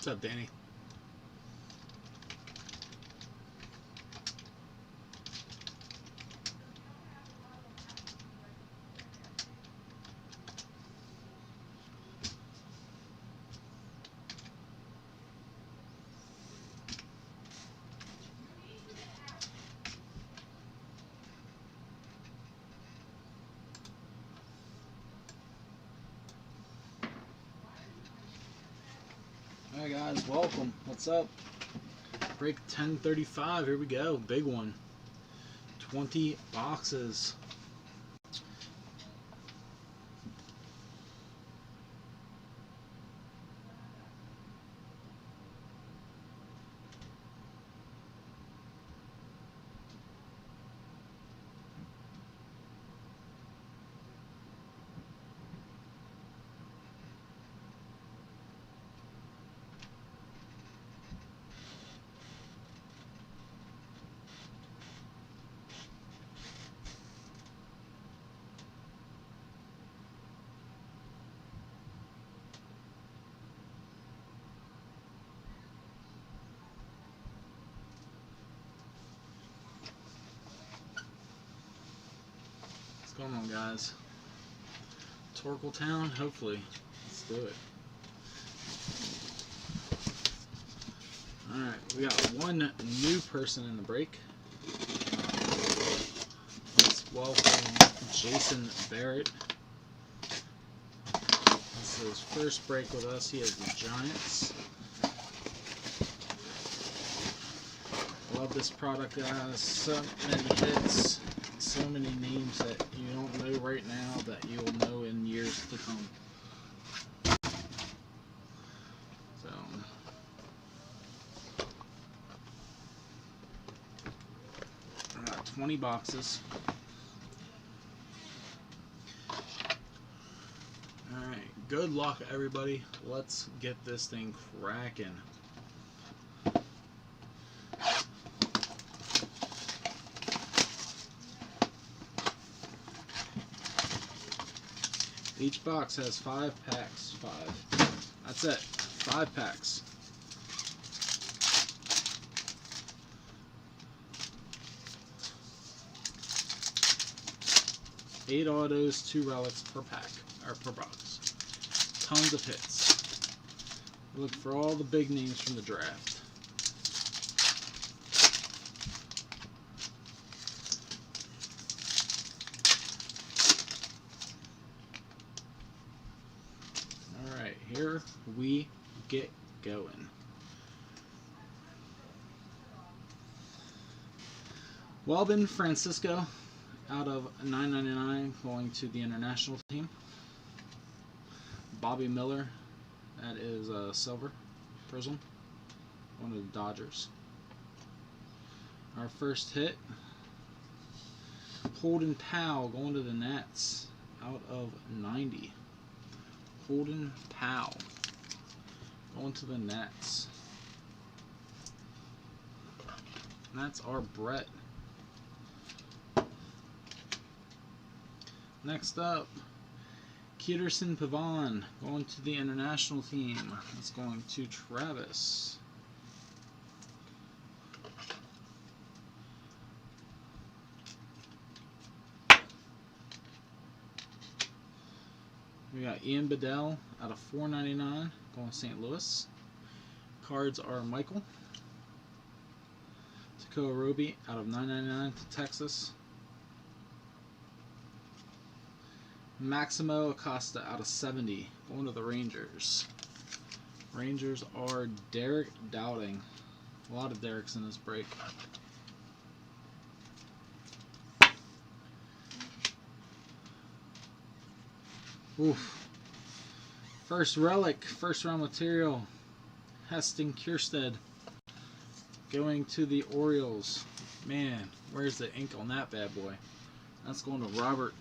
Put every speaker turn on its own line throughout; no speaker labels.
What's up, Danny? Alright guys, welcome. What's up? Break 1035, here we go. Big one. 20 boxes. What's going on, guys? Torkelson, hopefully. Let's do it. Alright, we got one new person in the break. Let's welcome Jason Barrett. This is his first break with us. He has the Giants. Love this product, guys. So many hits. So many names that you don't know right now that you'll know in years to come. So, I got 20 boxes. Alright, good luck everybody. Let's get this thing cracking. Each box has 5 packs. 5. That's it. 5 packs. Eight autos, 2 relics per pack, or per box. Tons of hits. Look for all the big names from the draft. Here we get going. Welbin Francisco out of $9.99 going to the international team. Bobby Miller, that is a silver prism, one of the Dodgers. Our first hit, Holden Powell going to the Nats out of 90. Holden Powell going to the Nets. And that's our Brett. Next up, Peterson Pavon going to the international team. That's going to Travis. We got Ian Bedell out of $4.99 going to St. Louis. Cards are Michael. Takeo Roby out of $9.99 to Texas. Maximo Acosta out of 70 going to the Rangers. Rangers are Derek Dowding. A lot of Dereks in this break. Oof. First relic, first round material, Heston Kjerstad going to the Orioles. Man, where's the ink on that bad boy? That's going to Robert.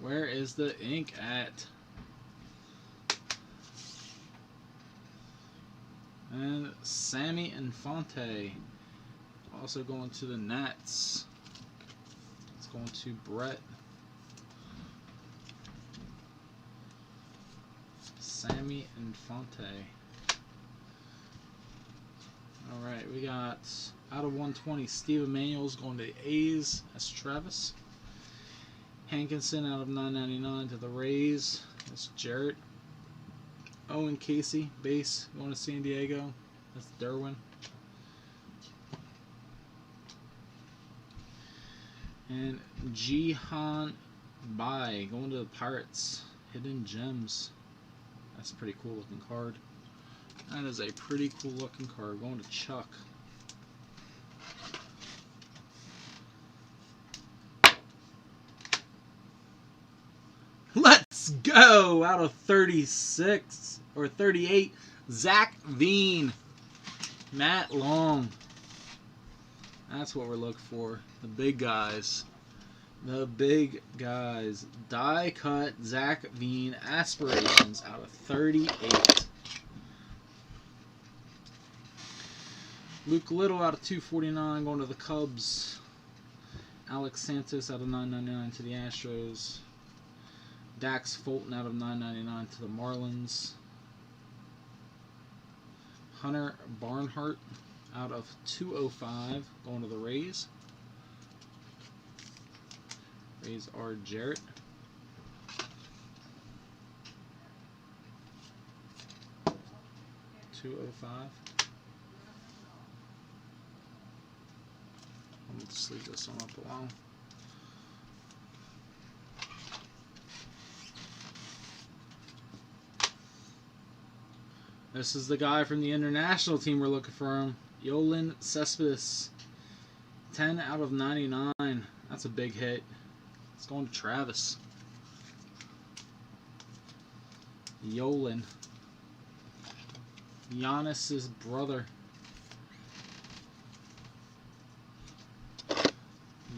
Where is the ink at? And Sammy Infante also going to the Nats. Going to Brett. Sammy Infante. Alright, we got out of 120, Steve Emanuel's going to the A's. That's Travis. Hankinson out of 999 to the Rays. That's Jarrett. Owen Casey, base, going to San Diego. That's Derwin. And Jihan Bai going to the Pirates. Hidden Gems. That's a pretty cool looking card. That is a pretty cool looking card. Going to Chuck. Let's go! Out of 36 or 38, Zach Veen. Matt Long. That's what we're looking for. The big guys. The big guys. Die cut Zach Veen aspirations out of 38. Luke Little out of 249 going to the Cubs. Alex Santos out of 999 to the Astros. Dax Fulton out of 999 to the Marlins. Hunter Barnhart out of 205 going to the Rays. Rays are Jarrett. $205. I'm going to sleeve this one up a while. This is the guy from the international team we're looking for him. Yolan Cespedes. 10 out of 99. That's a big hit. It's going to Travis. Yolan. Giannis's brother.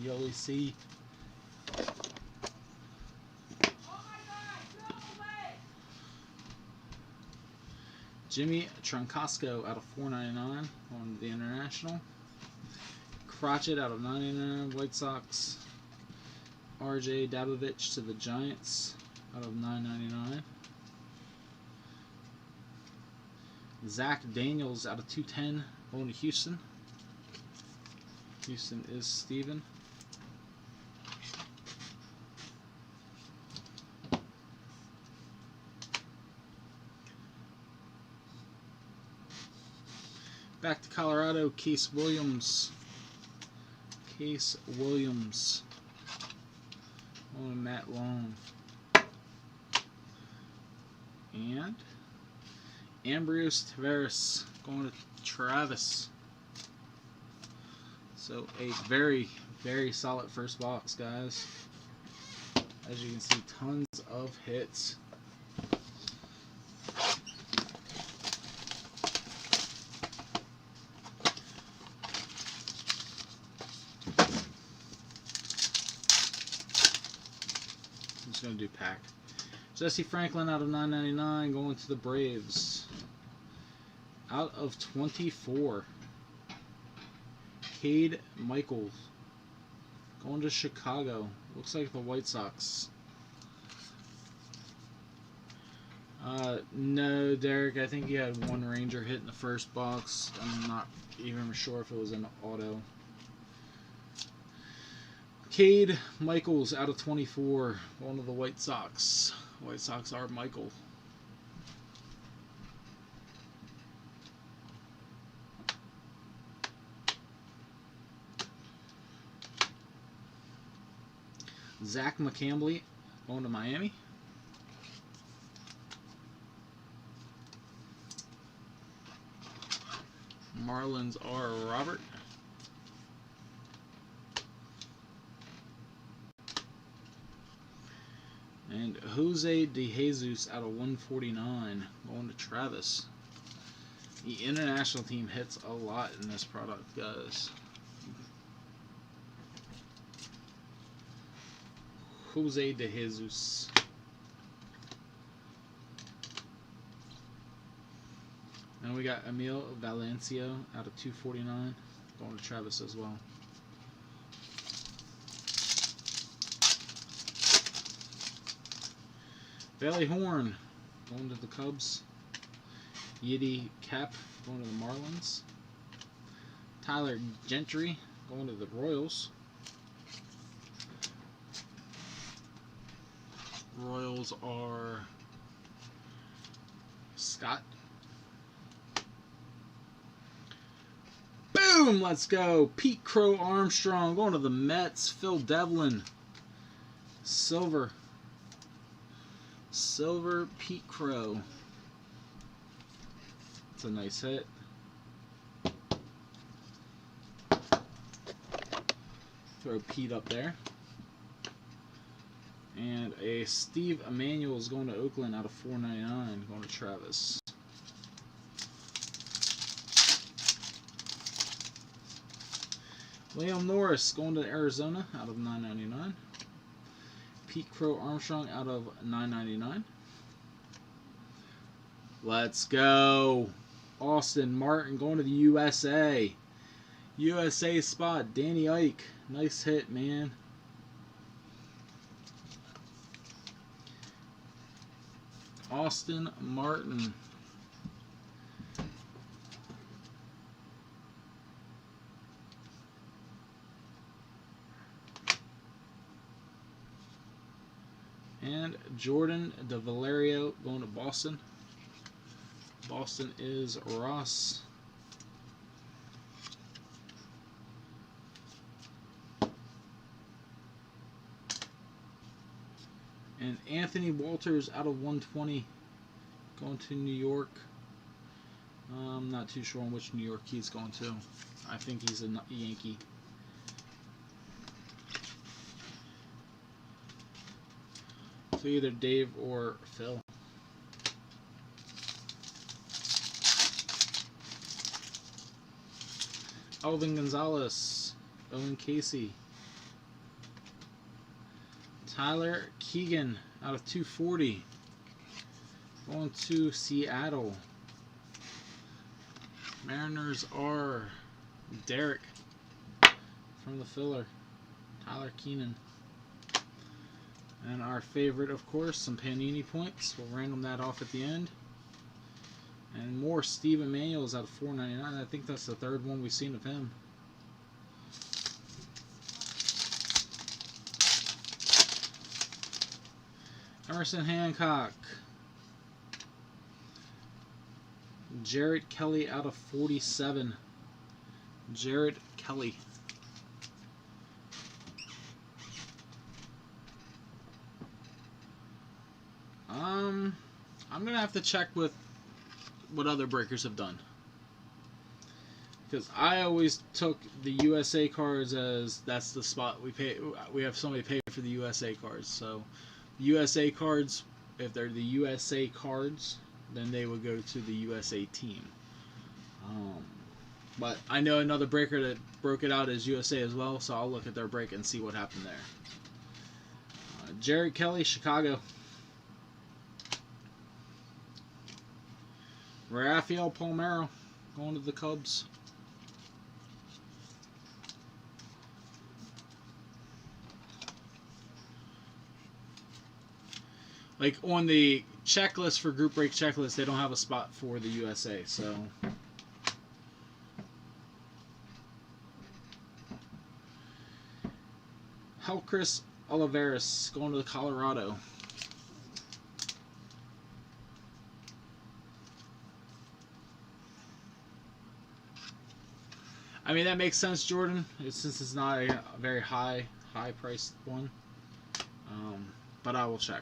Yoli C. Jimmy Troncosco out of 499 on the international. Crotchet out of 99 White Sox. RJ Dabovich to the Giants out of 999. Zach Daniels out of 210 going to Houston. Houston is Steven. Back to Colorado, Case Williams. Case Williams. Oh, Matt Long. And Ambrios Tavares going to Travis. So a very, very solid first box, guys. As you can see, tons of hits. I'm just going to do pack. Jesse Franklin out of 999 going to the Braves. Out of 24. Cade Michaels going to Chicago. Looks like the White Sox. No, Derek. I think he had one Ranger hit in the first box. I'm not even sure if it was an auto. Cade Michaels out of 24. Going to the White Sox. White Sox are Michael. Zach McCambley going to Miami. Marlins are Robert. And Jose De Jesus out of 149 going to Travis. The international team hits a lot in this product, guys. Jose De Jesus. And we got Emil Valencia out of 249 going to Travis as well. Bailey Horn going to the Cubs. Yiddy Cap going to the Marlins. Tyler Gentry going to the Royals. Royals are Scott. Boom! Let's go. Pete Crow Armstrong going to the Mets. Phil Devlin. Silver. Silver Pete Crow. It's a nice hit. Throw Pete up there. And a Steve Emanuel is going to Oakland out of 499. Going to Travis. Liam Norris going to Arizona out of 999. Pete Crow Armstrong out of 999. Let's go. Austin Martin going to the USA. USA spot. Danny Ike. Nice hit, man. Austin Martin. And Jordan DeValerio going to Boston. Boston is Ross. And Anthony Walters out of 120 going to New York. I'm not too sure on which New York he's going to. I think he's a Yankee. So either Dave or Phil. Elvin Gonzalez, Owen Casey. Tyler Keegan out of 240. Going to Seattle. Mariners are Derek from the filler. Tyler Keenan. And our favorite, of course, some Panini points. We'll random that off at the end. And more Steve Emanuel's out of 499. I think that's the third one we've seen of him. Emerson Hancock. Jarrett Kelly out of 47. Jarrett Kelly. I'm gonna have to check with what other breakers have done, because I always took the USA cards as that's the spot we pay. We have somebody pay for the USA cards. So the USA cards, if they're the USA cards, then they would go to the USA team. But I know another breaker that broke it out as USA as well, so I'll look at their break and see what happened there. Jarrett Kelly, Chicago. Rafael Palmeiro going to the Cubs. Like on the checklist for group break checklist, they don't have a spot for the USA, so. Helcris Olivares going to the Colorado. I mean, that makes sense, Jordan, since it's not a very high priced one. But I will check.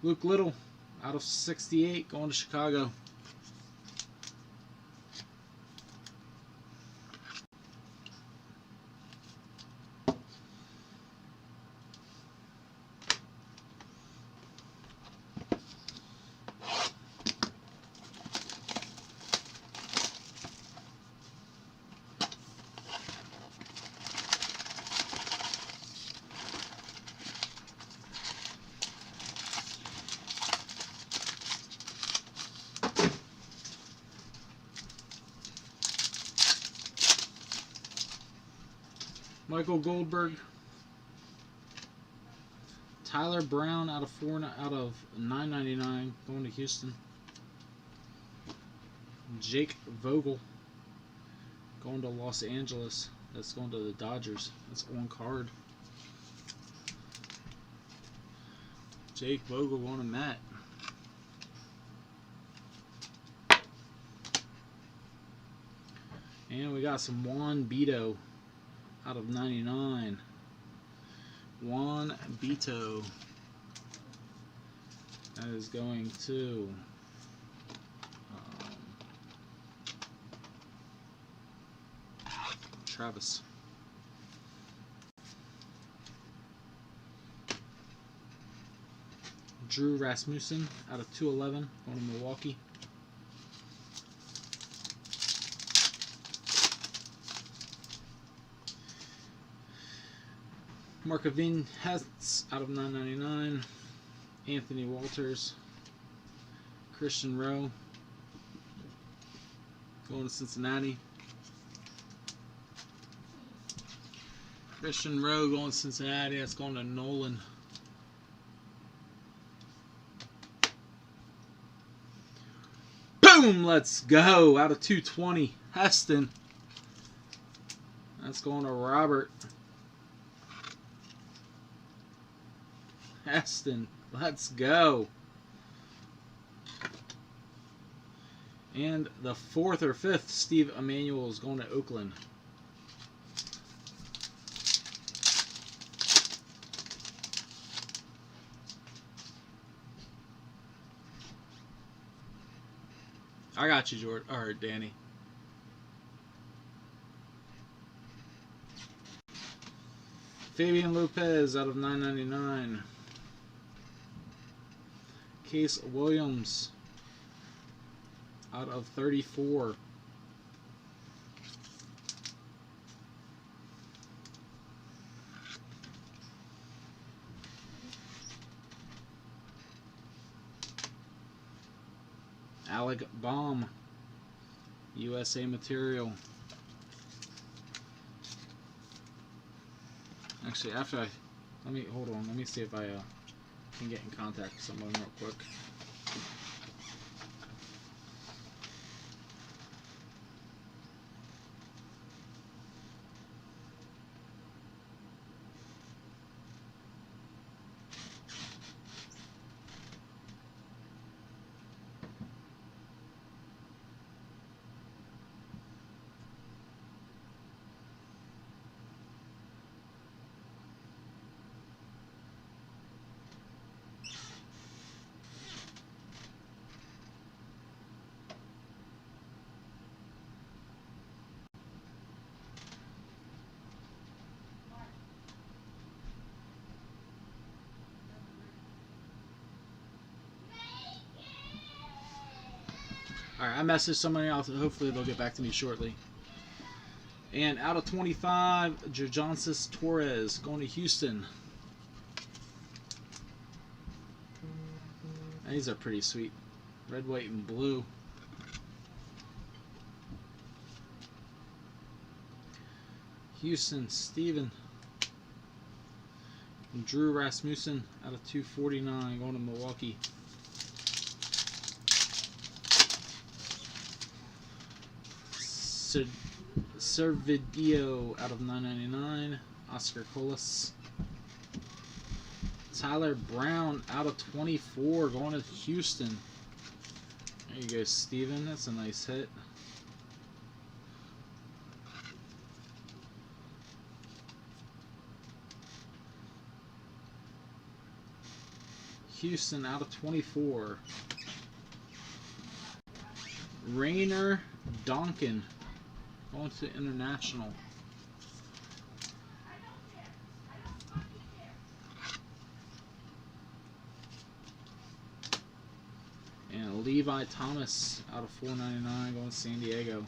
Luke Little, out of 68, going to Chicago. Michael Goldberg, Tyler Brown out of 9.99 going to Houston. Jake Vogel going to Los Angeles. That's going to the Dodgers. That's on card. Jake Vogel going to Matt. And we got some Juan Beto out of 99. Juan Beto. That is going to Travis. Drew Rasmussen out of 211 going to Milwaukee. Markovin Hess out of 9.99. Anthony Walters. Christian Rowe going to Cincinnati. Christian Rowe going to Cincinnati. That's going to Nolan. Boom! Let's go. Out of 220. Heston. That's going to Robert. Heston. Let's go. And the 4th or 5th, Steve Emmanuel is going to Oakland. I got you, Jordan. All right, Danny. Fabian Lopez out of 9.99. Case Williams out of 34. Alec Baum, USA material. Actually, let me hold on. Let me see if I can get in contact with someone real quick. Alright, I messaged somebody else. Hopefully they'll get back to me shortly. And out of 25, Jerjonsis Torres going to Houston. And these are pretty sweet. Red, white, and blue. Houston, Steven. And Drew Rasmussen out of 249 going to Milwaukee. Servideo out of 9.99. Oscar Colas. Tyler Brown out of 24 going to Houston. There you go, Steven. That's a nice hit. Houston out of 24. Rainer Donkin going to International. And Levi Thomas out of 4.99 going to San Diego.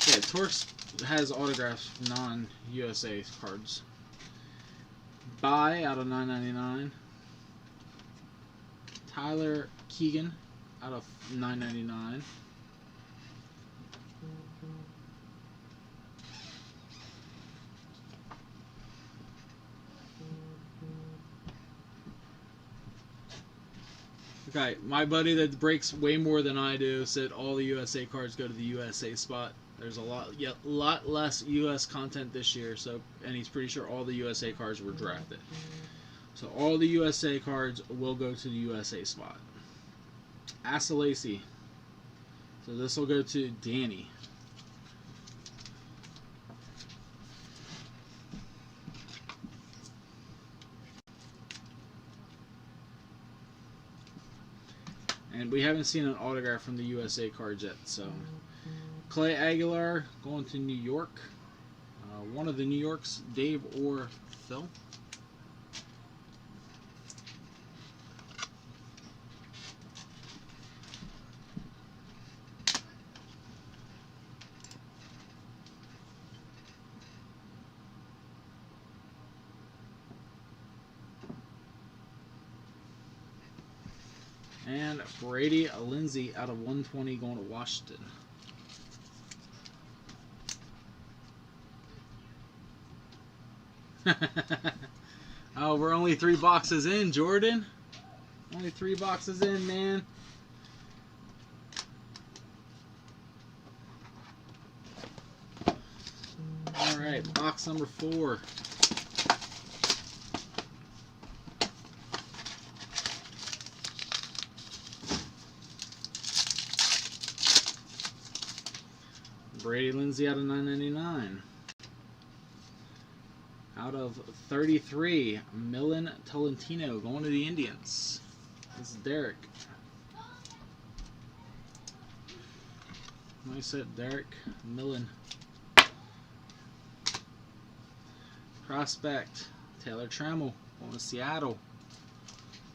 Yeah, Torx has autographs, non-USA cards. Buy out of 9.99. Tyler Keegan out of 9.99. Okay, my buddy that breaks way more than I do said all the USA cards go to the USA spot. There's a lot less US content this year, so, and he's pretty sure all the USA cards were drafted. So all the USA cards will go to the USA spot. Asalasi. So this will go to Danny. And we haven't seen an autograph from the USA cards yet, so Clay Aguilar going to New York. One of the New Yorks, Dave or Phil. And Brady Lindsay out of 120 going to Washington. Oh, we're only 3 boxes in, Jordan. Only 3 boxes in, man. All right, box number 4. Brady Lindsay out of 999. Out of 33, Millen Tolentino going to the Indians. This is Derek. Nice hit, Derek. Millen. Prospect, Taylor Trammell going to Seattle.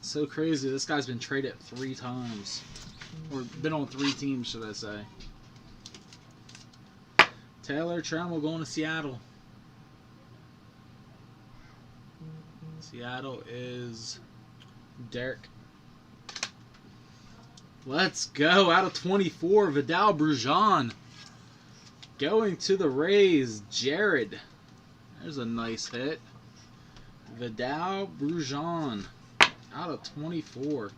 So crazy, this guy's been traded 3 times. Or been on 3 teams, should I say. Taylor Trammell going to Seattle. Seattle is Derek. Let's go. Out of 24, Vidal Brujan. Going to the Rays, Jared. There's a nice hit. Vidal Brujan. Out of 24.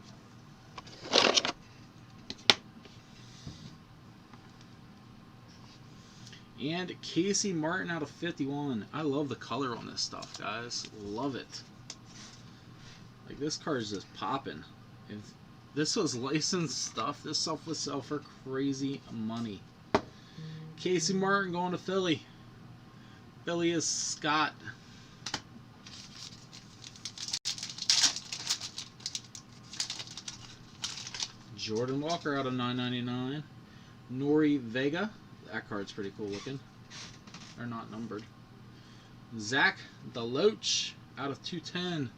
And Casey Martin out of 51. I love the color on this stuff, guys. Love it. Like, this card is just popping. If this was licensed stuff, this stuff would sell for crazy money. Casey Martin going to Philly. Philly is Scott. Jordan Walker out of 999. Nori Vega. That card's pretty cool looking. They're not numbered. Zach DeLoach out of 210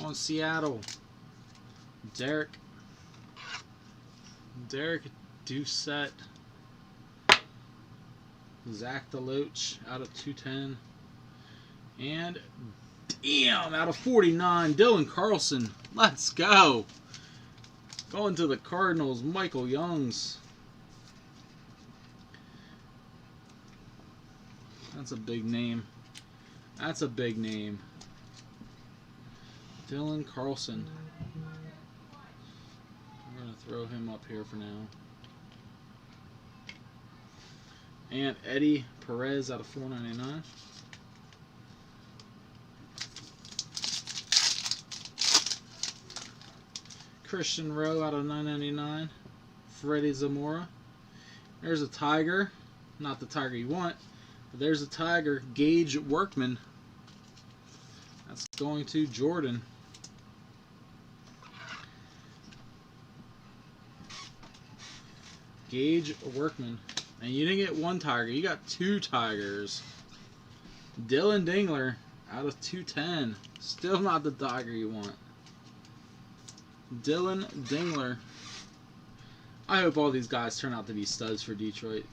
on Seattle. Derek Doucette. Zach DeLoach out of 210. And damn, out of 49, Dylan Carlson. Let's go. Going to the Cardinals, Michael Youngs. That's a big name. That's a big name. Dylan Carlson. I'm going to throw him up here for now. And Eddie Perez out of 499. Christian Rowe out of 999. Freddie Zamora. There's a Tiger. Not the Tiger you want. There's a Tiger, Gage Workman. That's going to Jordan. Gage Workman. And you didn't get 1 Tiger, you got 2 Tigers. Dylan Dingler out of 210. Still not the Tiger you want. Dylan Dingler. I hope all these guys turn out to be studs for Detroit.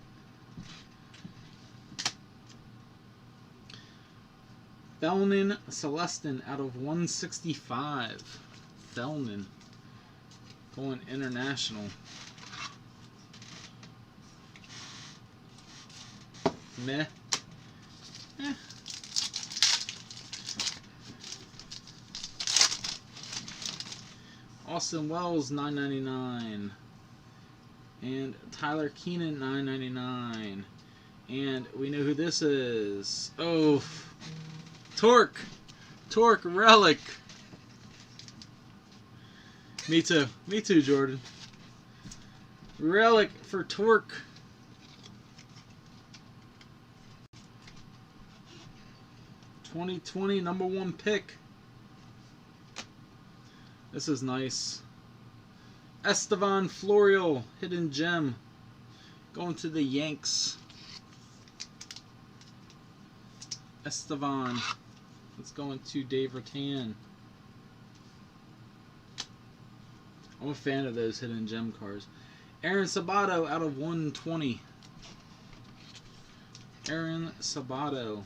Felnin Celestin out of 165. Felnin going international. Meh. Eh. Austin Wells, $9.99. And Tyler Keenan, $9.99. And we know who this is. Oh, Torque Relic. Me too, Jordan. Relic for Torque. '20 #1 pick. This is nice. Estevan Florial, hidden gem. Going to the Yanks. Estevan. It's going to Dave Rattan. I'm a fan of those hidden gem cards. Aaron Sabato out of 120. Aaron Sabato.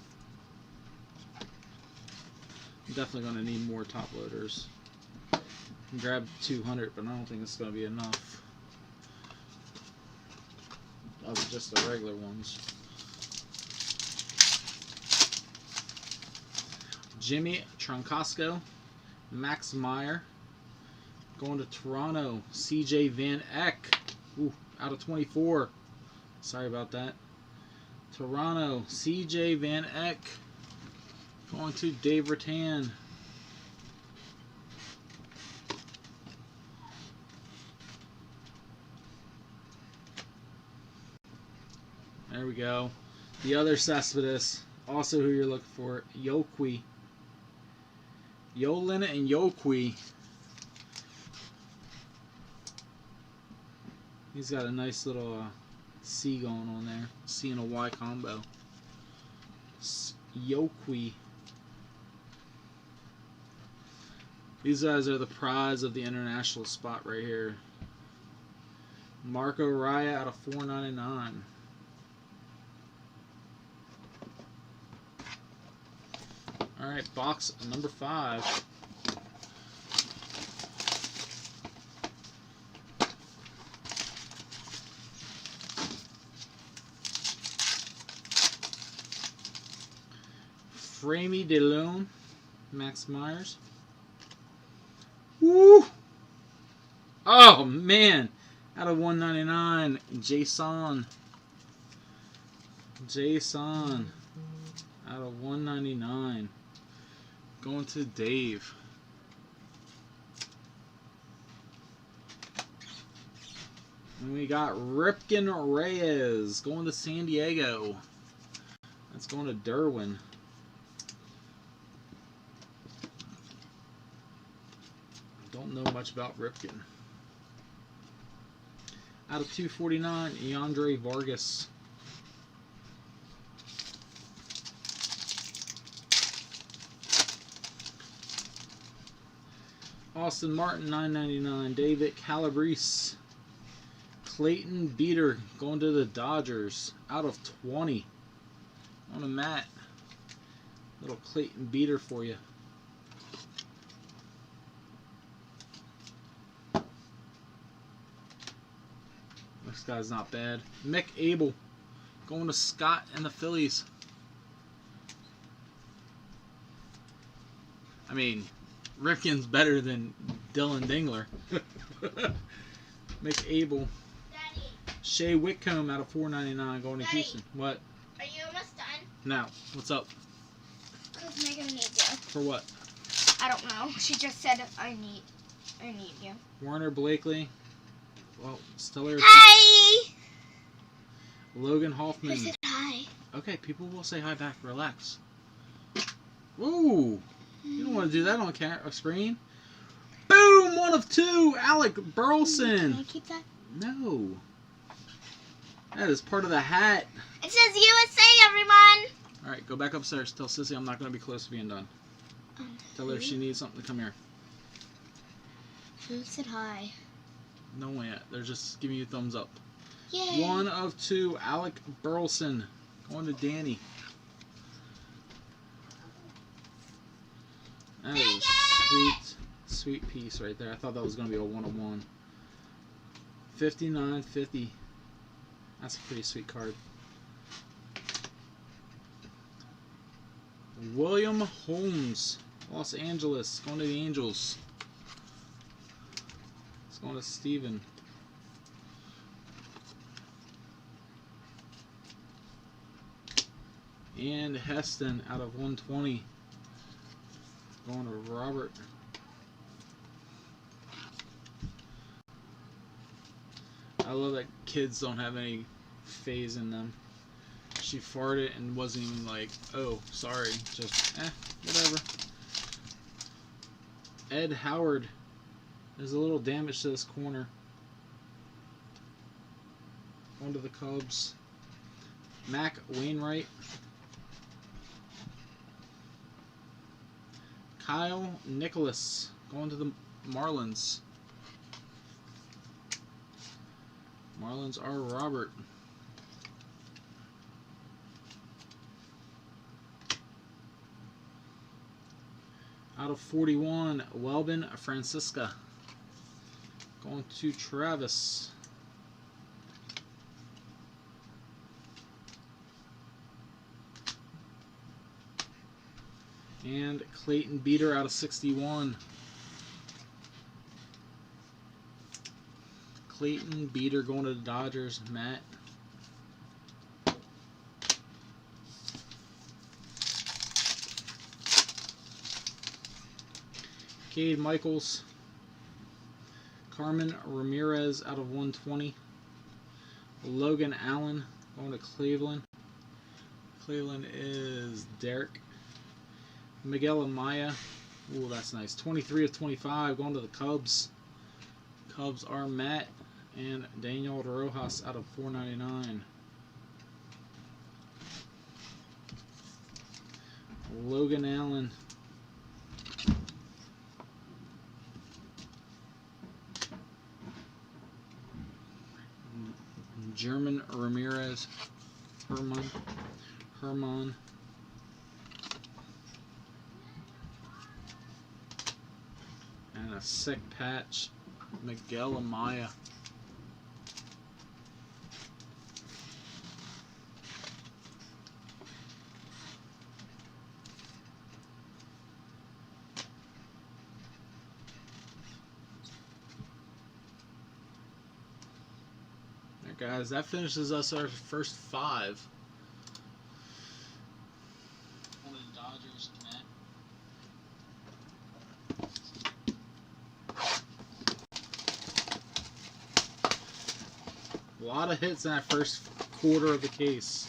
I'm definitely going to need more top loaders. Grab 200, but I don't think it's going to be enough of just the regular ones. Jimmy Tronkowsko, Max Meyer, going to Toronto. CJ Van Eck, ooh, out of 24. Sorry about that. Toronto, CJ Van Eck, going to Dave Rattan. There we go. The other Cespedes, also who you're looking for, Yoqui. Yolin and Yoqui. He's got a nice little C going on there. C and a Y combo. Yoqui. These guys are the prize of the international spot right here. Marco Raya out of 4.99. Alright, box number 5. Framey DeLone, Max Myers. Woo! Oh man! Out of 199, Jason. Out of 199. Going to Dave. And we got Ripken Reyes going to San Diego. That's going to Derwin. Don't know much about Ripken. Out of 249, Yandre Vargas. Austin Martin, $9.99. David Calabrese. Clayton Beater going to the Dodgers. Out of 20. On a mat. Little Clayton Beater for you. This guy's not bad. Mick Abel going to Scott and the Phillies. I mean, Ripken's better than Dylan Dingler. Mick Abel.
Daddy.
Shea Whitcomb out of 4.99 going to Houston. What?
Are you almost done?
Now, what's up?
Because Megan needs you.
For what?
I don't know. She just said I need you.
Warner Blakely. Well, Stiller.
Hi!
Logan Hoffman.
I said hi.
Okay, people will say hi back. Relax. Ooh. You don't want to do that on a screen. Boom! 1 of 2. Alec Burleson.
Can I keep that?
No. That is part of the hat.
It says USA, everyone.
All right, go back upstairs. Tell Sissy I'm not going to be close to being done. Tell her if she needs something to come here.
Who said hi?
No one yet. They're just giving you a thumbs up.
Yay.
1 of 2. Alec Burleson. Going to Danny. That is a sweet piece right there. I thought that was going to be a 1-of-1. 59.50. That's a pretty sweet card. William Holmes, Los Angeles, going to the Angels. It's going to Steven. And Heston out of 120. Going to Robert. I love that kids don't have any phase in them. She farted and wasn't even like, oh, sorry. Just, whatever. Ed Howard. There's a little damage to this corner. Going to the Cubs. Mac Wainwright. Kyle Nicholas. Going to the Marlins. Marlins are Robert. Out of 41, Welbin Francisca. Going to Travis. And Clayton Beater out of 61. Clayton Beater going to the Dodgers. Matt. Cade Michaels. Carmen Ramirez out of 120. Logan Allen going to Cleveland. Cleveland is Derek. Miguel Amaya. Ooh, that's nice. 23 of 25 going to the Cubs. Cubs are Matt and Daniel Rojas out of 499. Logan Allen. German Ramirez. Herman. And a sick patch. Miguel Amaya. Alright guys, that finishes us our first 5. One of the Dodgers, Matt. A lot of hits in that first quarter of the case.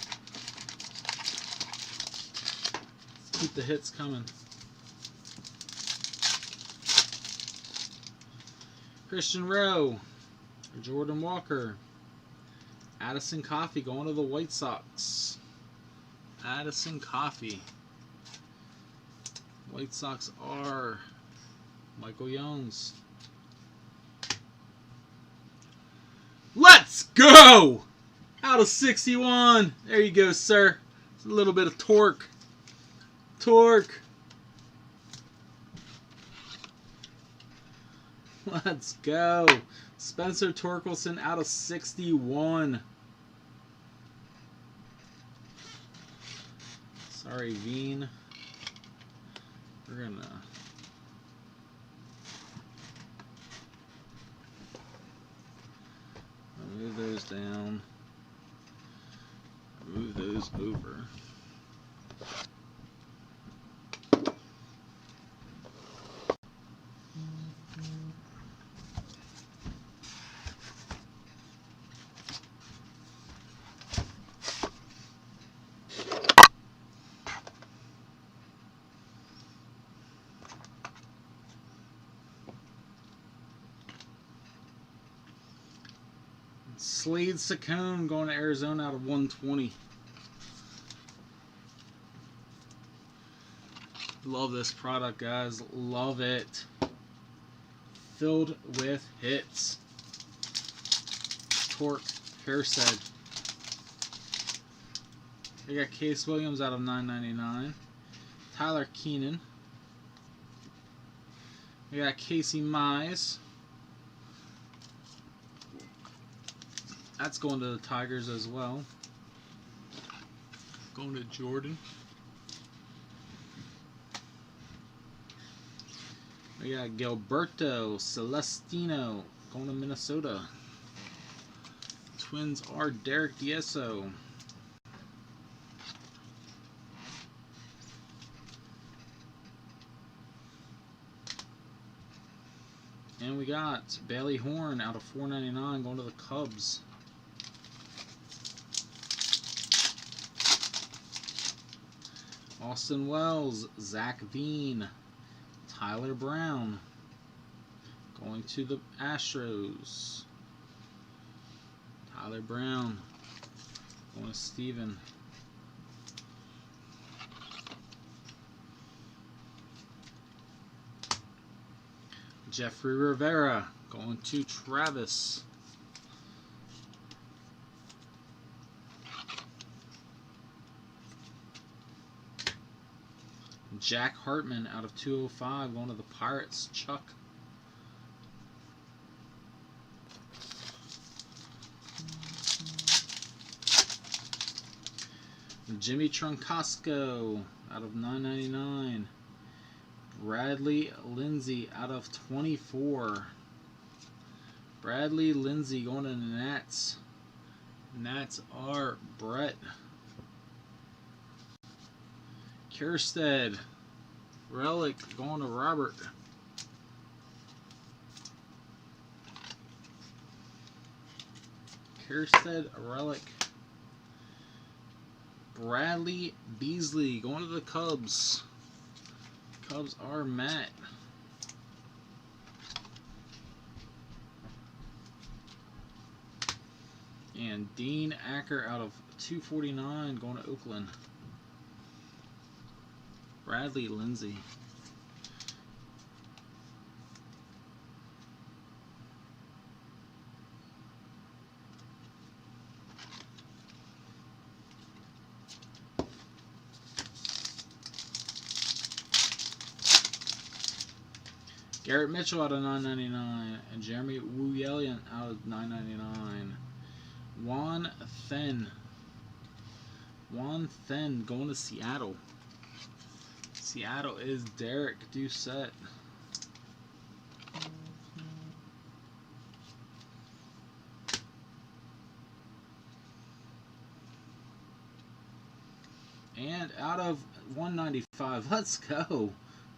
Let's keep the hits coming. Christian Rowe, Jordan Walker, Addison Coffey going to the White Sox. Addison Coffey. White Sox are Michael Youngs. Let's go! Out of 61. There you go, sir. It's a little bit of torque. Torque. Let's go. Spencer Torkelson out of 61. Sorry, Veen. We're gonna move those down. Move those over. Slade Saccone going to Arizona out of 120. Love this product, guys. Love it. Filled with hits. Torque Hairstead. We got Case Williams out of 999. Tyler Keenan. We got Casey Mize. That's going to the Tigers as well. Going to Jordan. We got Gilberto Celestino going to Minnesota. Twins are Derek Dieso. And we got Bailey Horn out of 499 going to the Cubs. Austin Wells, Zach Veen, Tyler Brown going to the Astros. Tyler Brown going to Steven. Jeffrey Rivera going to Travis. Jack Hartman out of 205 going to the Pirates. Chuck. Jimmy Truncasco out of 999. Bradley Lindsey out of 24. Bradley Lindsey going to the Nats. Nats are Brett. Kjerstad. Relic going to Robert. Kjerstad, Relic. Bradley Beasley going to the Cubs. Cubs are Matt. And Dean Acker out of 249 going to Oakland. Bradley Lindsey. Garrett Mitchell out of 999 and Jeremy Wuyelian out of 999. Juan Then going to Seattle. Seattle is Derek Doucette. And out of 195, let's go.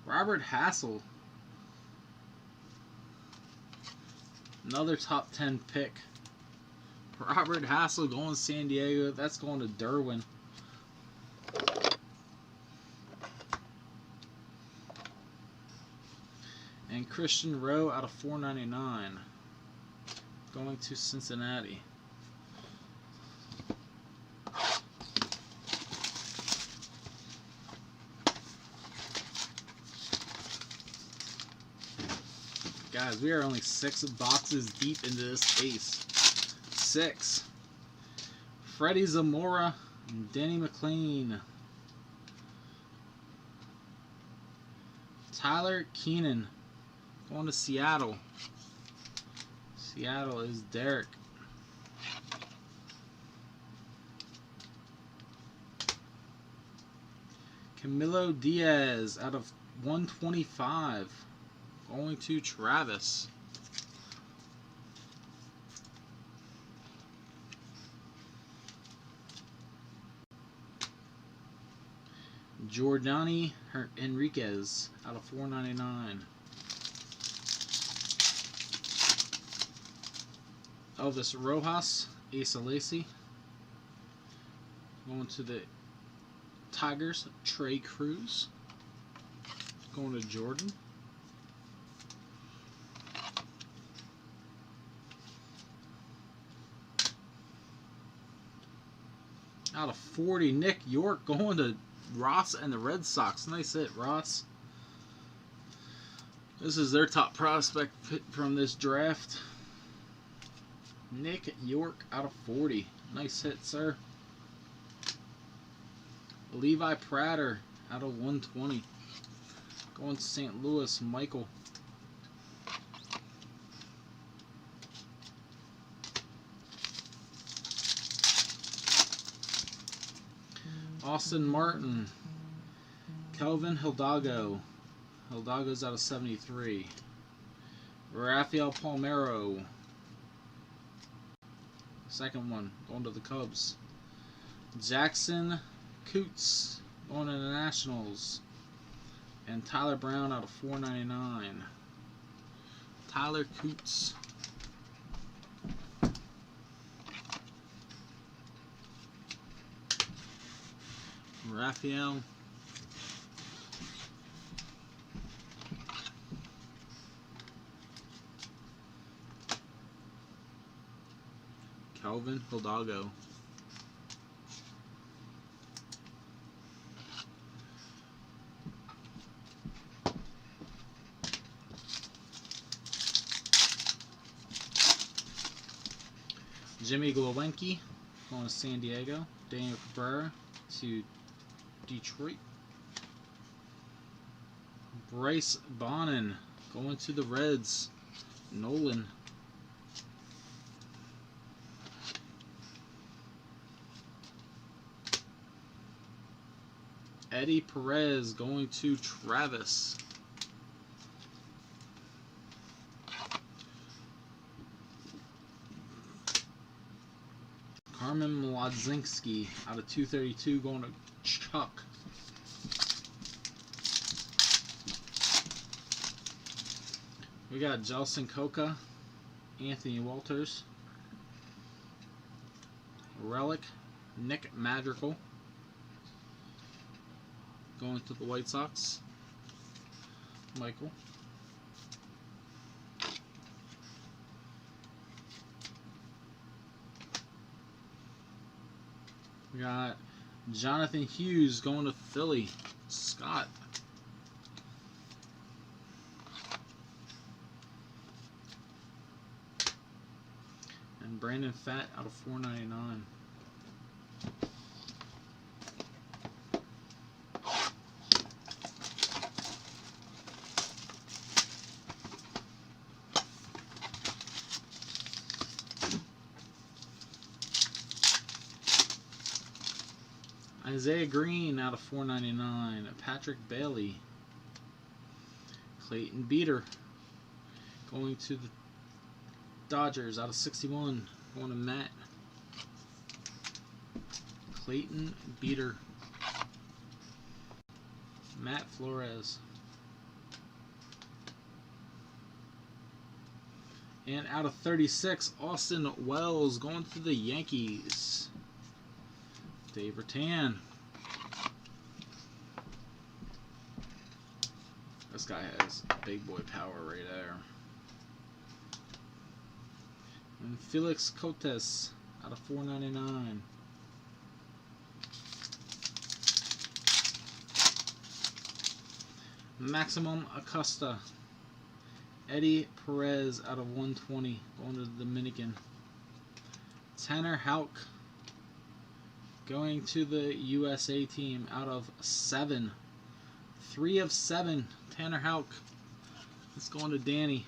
Robert Hassel. Another top 10 pick. Robert Hassel going to San Diego. That's going to Derwin. And Christian Rowe out of 499 going to Cincinnati. Guys, we are only 6 boxes deep into this case. 6. Freddie Zamora and Denny McLean. Tyler Keenan going to Seattle. Seattle is Derek. Camilo Diaz out of 125 going to Travis. Jordani Enriquez out of 499. Elvis Rojas, Asa Lacy. Going to the Tigers, Trey Cruz. Going to Jordan. Out of 40, Nick York going to Ross and the Red Sox. Nice hit, Ross. This is their top prospect from this draft. Nick York out of 40. Nice hit, sir. Levi Prater out of 120. Going to St. Louis, Michael. Austin Martin. Kelvin Hidalgo. Hidalgo's out of 73. Rafael Palmeiro. Second one, going to the Cubs. Jackson Coots, going to the Nationals. And Tyler Brown out of 499. Tyler Coots. Rafael. Calvin Hidalgo. Jimmy Glowinski going to San Diego. Daniel Cabrera to Detroit. Bryce Bonnin going to the Reds. Nolan. Eddie Perez going to Travis. Carmen Mlodzinski out of 232 going to Chuck. We got Jelson Coca, Anthony Walters, Relic, Nick Madrigal going to the White Sox. Michael. We got Jonathan Hughes going to Philly. Scott. And Brandon Fat out of 499. Isaiah Green out of 499. Patrick Bailey. Clayton Beater going to the Dodgers out of 61. Going to Matt. Clayton Beater. Matt Flores. And out of 36, Austin Wells going to the Yankees. Dave Rattan. This guy has big boy power right there. And Felix Cotes out of 499. Maximum Acosta. Eddie Perez out of 120 going to the Dominican. Tanner Houck going to the USA team out of 7. 3 of 7. Tanner Houck. Let's go on to Danny.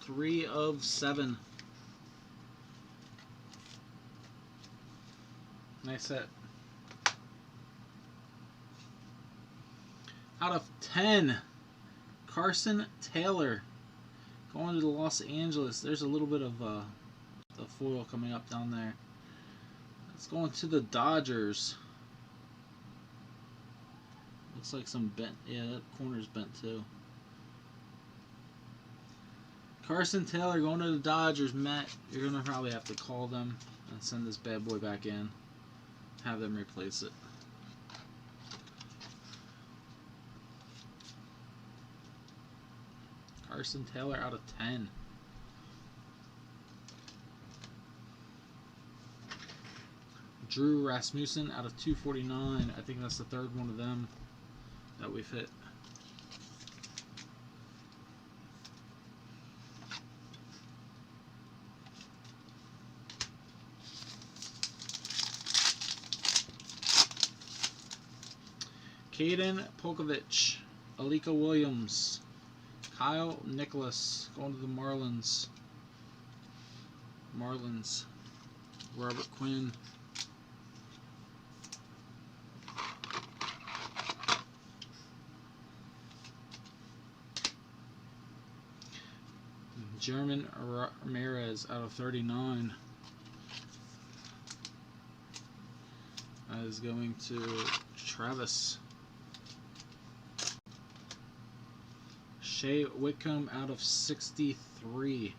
3 of 7. Nice hit. Out of 10, Carson Taylor going to the Los Angeles. There's a little bit of the foil coming up down there. Let's go into the Dodgers. Looks like some bent. Yeah, that corner's bent too. Carson Taylor going to the Dodgers. Matt, you're going to probably have to call them and send this bad boy back in. Have them replace it. Carson Taylor out of 10. Drew Rasmussen out of 249. I think that's the third one of them that we've hit. Caden Polkovich, Alika Williams, Kyle Nicholas going to the Marlins. Robert Quinn. German Ramirez out of 39. That is going to Travis. Shea Whitcomb out of 63.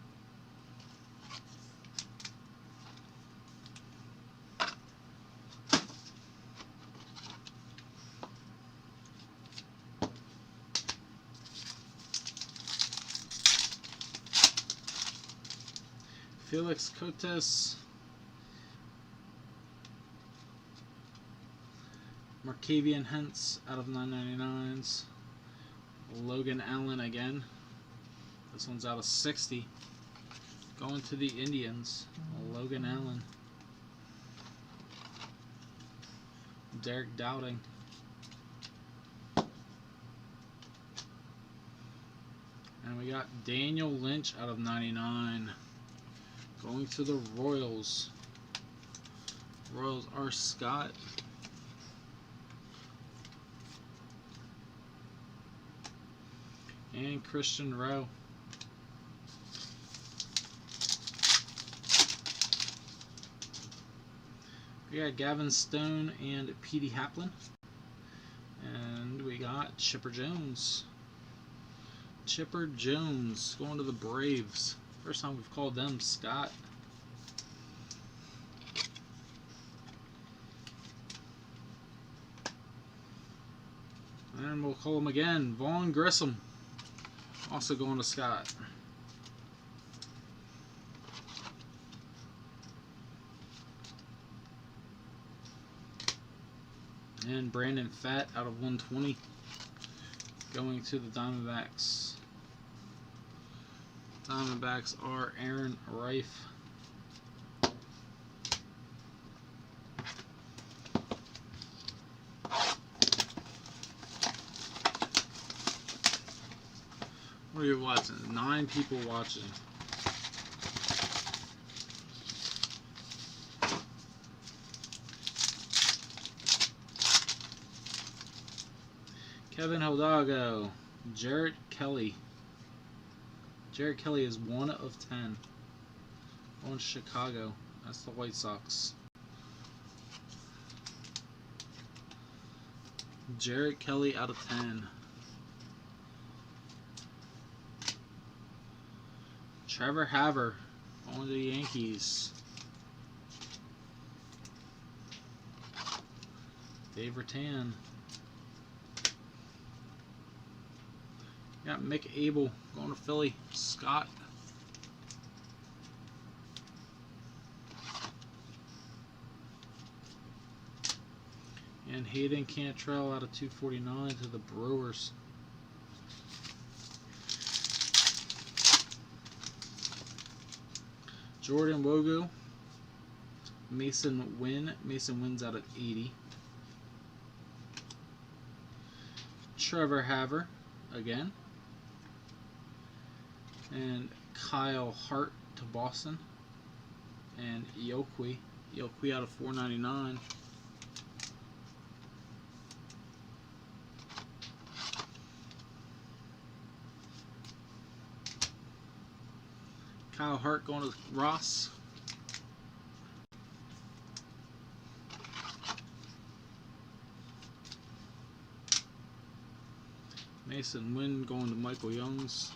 Felix Cotes, Markavian Hentz out of 999s. Logan Allen again. This one's out of 60. Going to the Indians. Logan Allen. Derek Dowding. And we got Daniel Lynch out of 99. Going to the Royals. Royals are Scott. And Christian Rowe. We got Gavin Stone and Petey Haplin. And we got Chipper Jones. Chipper Jones going to the Braves. First time we've called them Scott. And we'll call him again, Vaughn Grissom. Also going to Scott. And Brandon Fatt out of 120. Going to the Diamondbacks. Diamondbacks are Aaron Rife. What are you watching? 9 people watching. Kevin Hidalgo. Jarrett Kelly. Jarrett Kelly is 1 of 10. On Chicago. That's the White Sox. Jarrett Kelly out of 10. Trevor Haver on to the Yankees. Dave Rattan. Got Mick Abel going to Philly. Scott. And Hayden Cantrell out of 249 to the Brewers. Jordan Wogu. Mason Wynn. Mason Wynn's out of 80. Trevor Haver again. And Kyle Hart to Boston. And Yokwee. Yokwee out of 499. Kyle Hart going to Ross. Mason Wynn going to Michael Youngs.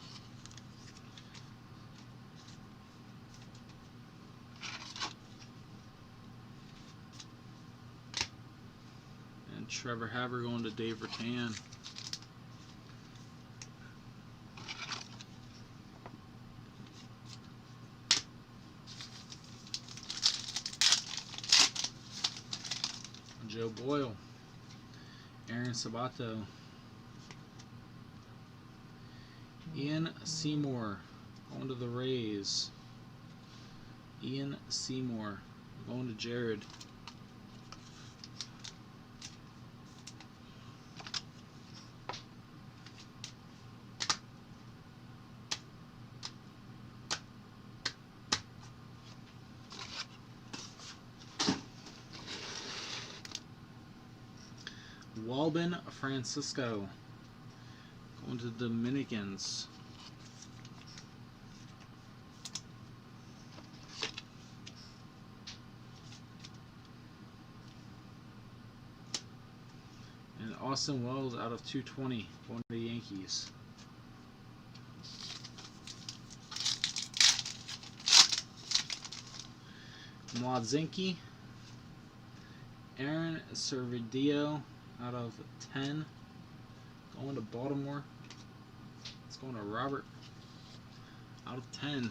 And Trevor Haver going to Dave Rattan. Joe Boyle. Aaron Sabato. Ian Seymour going to the Rays. Ian Seymour going to Jared. Walben Francisco going to the Dominicans. And Austin Wells out of 220 going to the Yankees. Mladzinski, Aaron Servideo out of 10 going to Baltimore. It's going to Robert out of 10.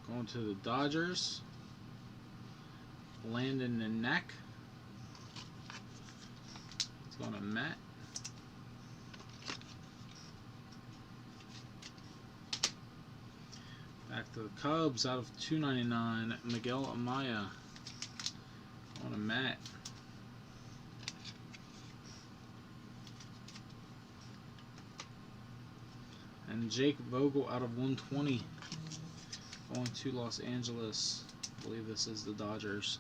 Going to the Dodgers, Landon and Neck. It's going to Matt. Back to the Cubs out of 299, Miguel Amaya. Going to Matt. And Jake Vogel out of 120. Going to Los Angeles. I believe this is the Dodgers.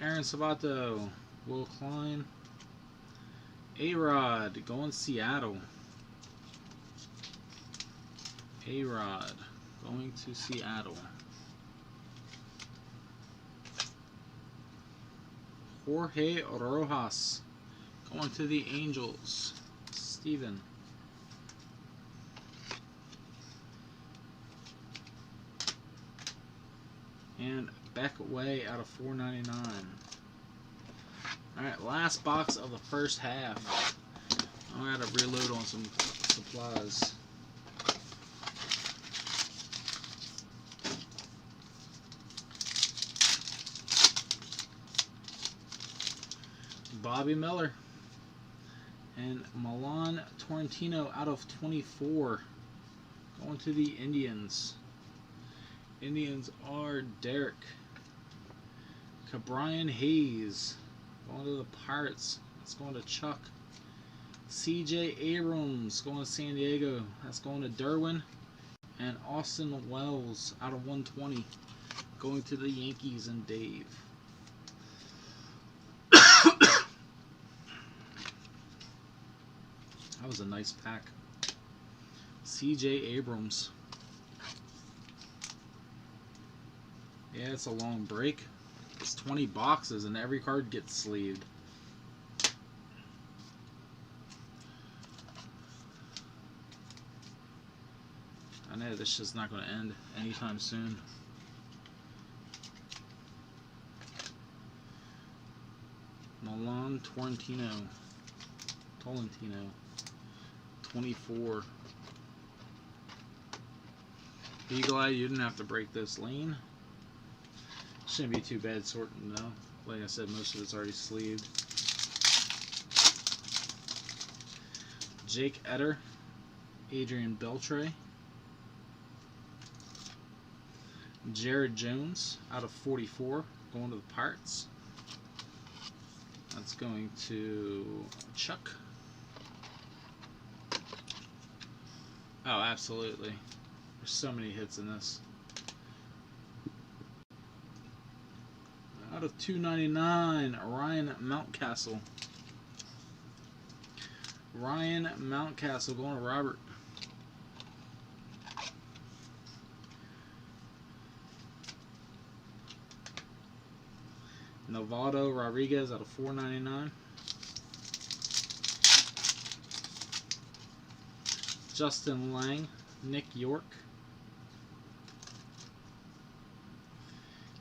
Aaron Sabato, Will Klein, A-Rod going Seattle. A-Rod going to Seattle. Jorge Rojas going to the Angels. Steven. And Beck Way out of 499. Alright, last box of the first half. I gotta reload on some supplies. Bobby Miller and Milan Torrentino out of 24 going to the Indians. Indians are Derek. Cabrian Hayes going to the Pirates. That's going to Chuck. CJ Abrams going to San Diego. That's going to Derwin. And Austin Wells out of 120 going to the Yankees and Dave. That was a nice pack. CJ Abrams. Yeah, it's a long break. It's 20 boxes and every card gets sleeved. I know this is not going to end anytime soon. Milan Tolentino. 24. Be glad you didn't have to break this lane. Shouldn't be too bad sorting though. Like I said, most of it's already sleeved. Jake Etter, Adrian Beltre, Jared Jones out of 44 going to the Pirates. That's going to Chuck. Oh, absolutely. There's so many hits in this. Out of 299, Ryan Mountcastle. Ryan Mountcastle going to Robert. Novaldo Rodriguez out of 499. Justin Lang, Nick York.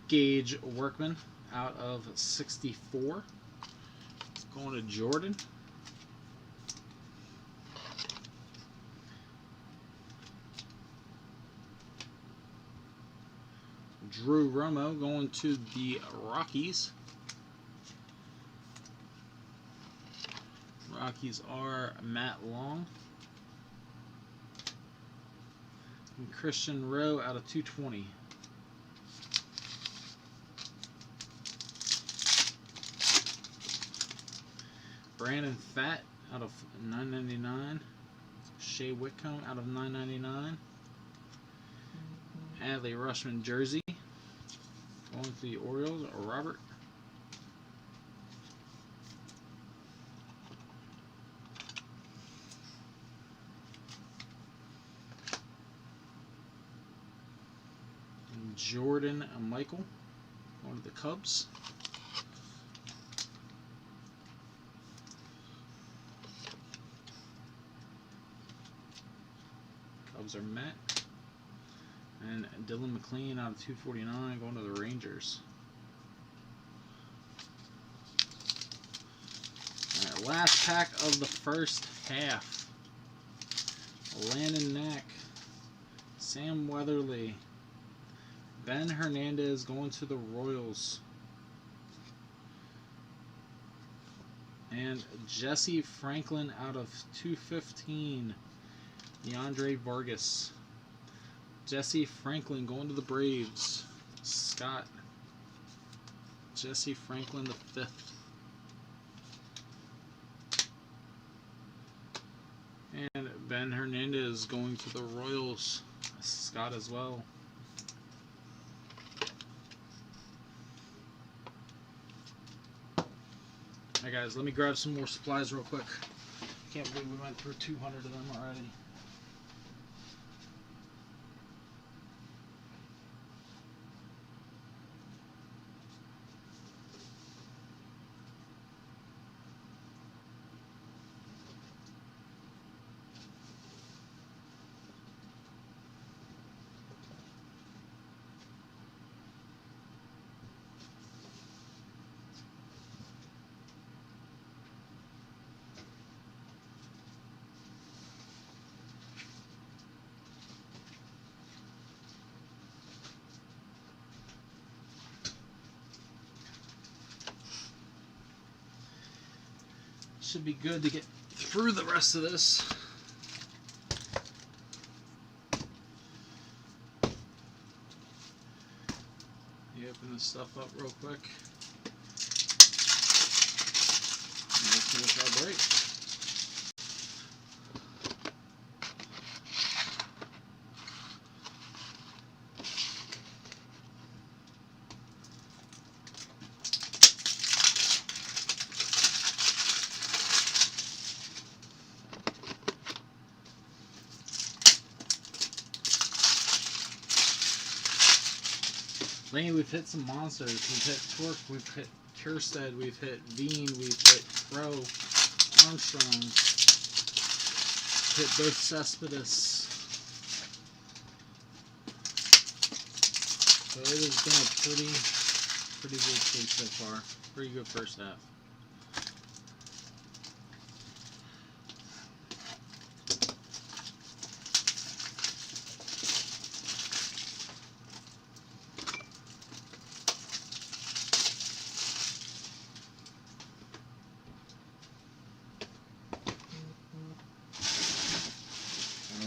Gage Workman out of 64. It's going to Jordan. Drew Romo going to the Rockies. Rockies are Matt Long. And Christian Rowe out of 220. Brandon Fatt out of 999. Shea Whitcomb out of 999. Adley Rushman jersey. Going to the Orioles, Robert. And Jordan Michael. Going to the Cubs. Cubs are met. And Dylan McLean out of 249 going to the Rangers. Alright, last pack of the first half. Landon Knack, Sam Weatherly, Ben Hernandez going to the Royals. And Jesse Franklin out of 215. DeAndre Vargas. Jesse Franklin going to the Braves. Scott. Jesse Franklin the 5th. And Ben Hernandez going to the Royals. Scott as well. Alright guys, let me grab some more supplies real quick. Can't believe we went through 200 of them already. Should be good to get through the rest of this. You open this stuff up real quick. And we'll finish our break. Lane, we've hit some monsters. We've hit Torque, we've hit Kjerstad, we've hit Veen, we've hit Crow, Armstrong, hit both Cespedes. So it has been a pretty good case so far. Pretty good first half.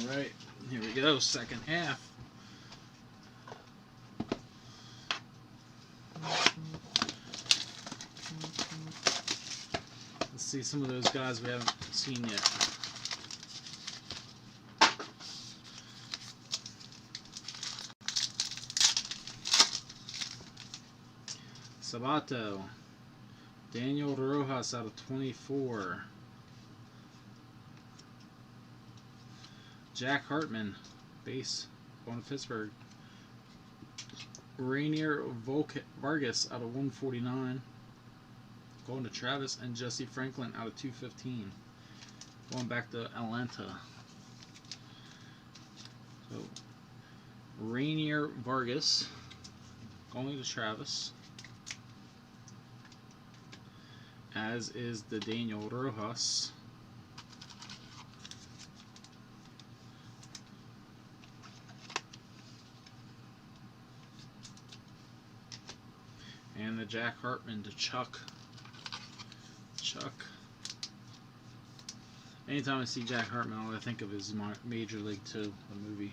Alright, here we go, second half. Let's see some of those guys we haven't seen yet. Sabato, Daniel Rojas out of 24. Jack Hartman, base, going to Pittsburgh. Rainier Vargas out of 149. Going to Travis, and Jesse Franklin out of 215. Going back to Atlanta. So, Rainier Vargas going to Travis. As is the Daniel Rojas. And the Jack Hartman to Chuck. Anytime I see Jack Hartman, all I think of is Major League 2, the movie.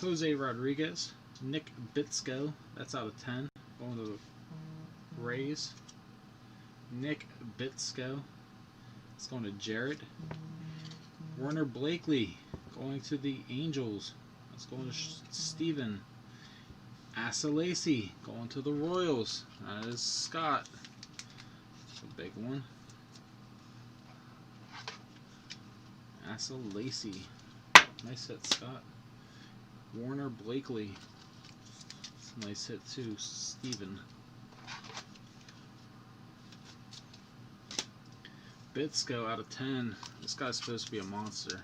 Jose Rodriguez, Nick Bitsko, that's out of 10, going to the Rays. Nick Bitsko, it's going to Jared. Warner Blakely going to the Angels. That's going to Steven. Asa Lacy going to the Royals. That is Scott. That's a big one. Asa Lacy. Nice hit, Scott. Warner Blakely. That's a nice hit too, Steven. Bitsko out of 10. This guy's supposed to be a monster.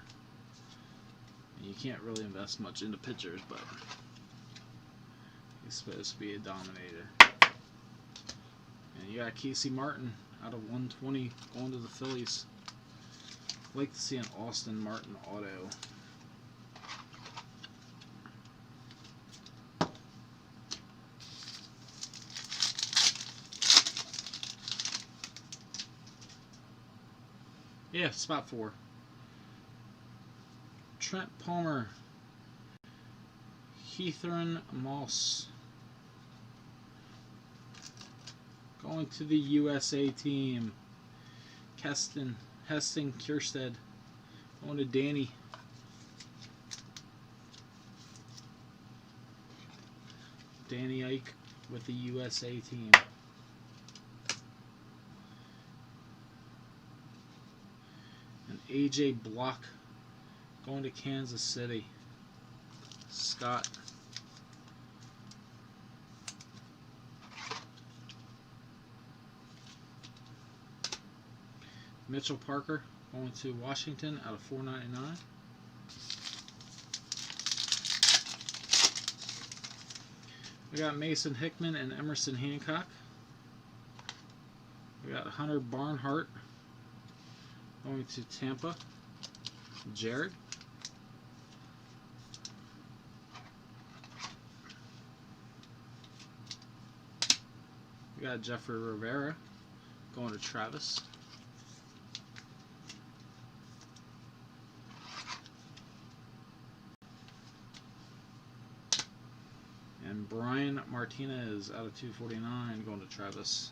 And you can't really invest much into pitchers, but he's supposed to be a dominator. And you got Casey Martin out of 120 going to the Phillies. I'd like to see an Austin Martin auto. Yeah, spot 4. Trent Palmer. Heathern Moss. Going to the USA team. Heston Kjerstad. Going to Danny. Danny Ike with the USA team. And AJ Block going to Kansas City. Scott. Mitchell Parker going to Washington out of 499. We got Mason Hickman and Emerson Hancock. We got Hunter Barnhart going to Tampa. Jared. We got Jeffrey Rivera going to Travis. And Brian Martinez out of 249 going to Travis.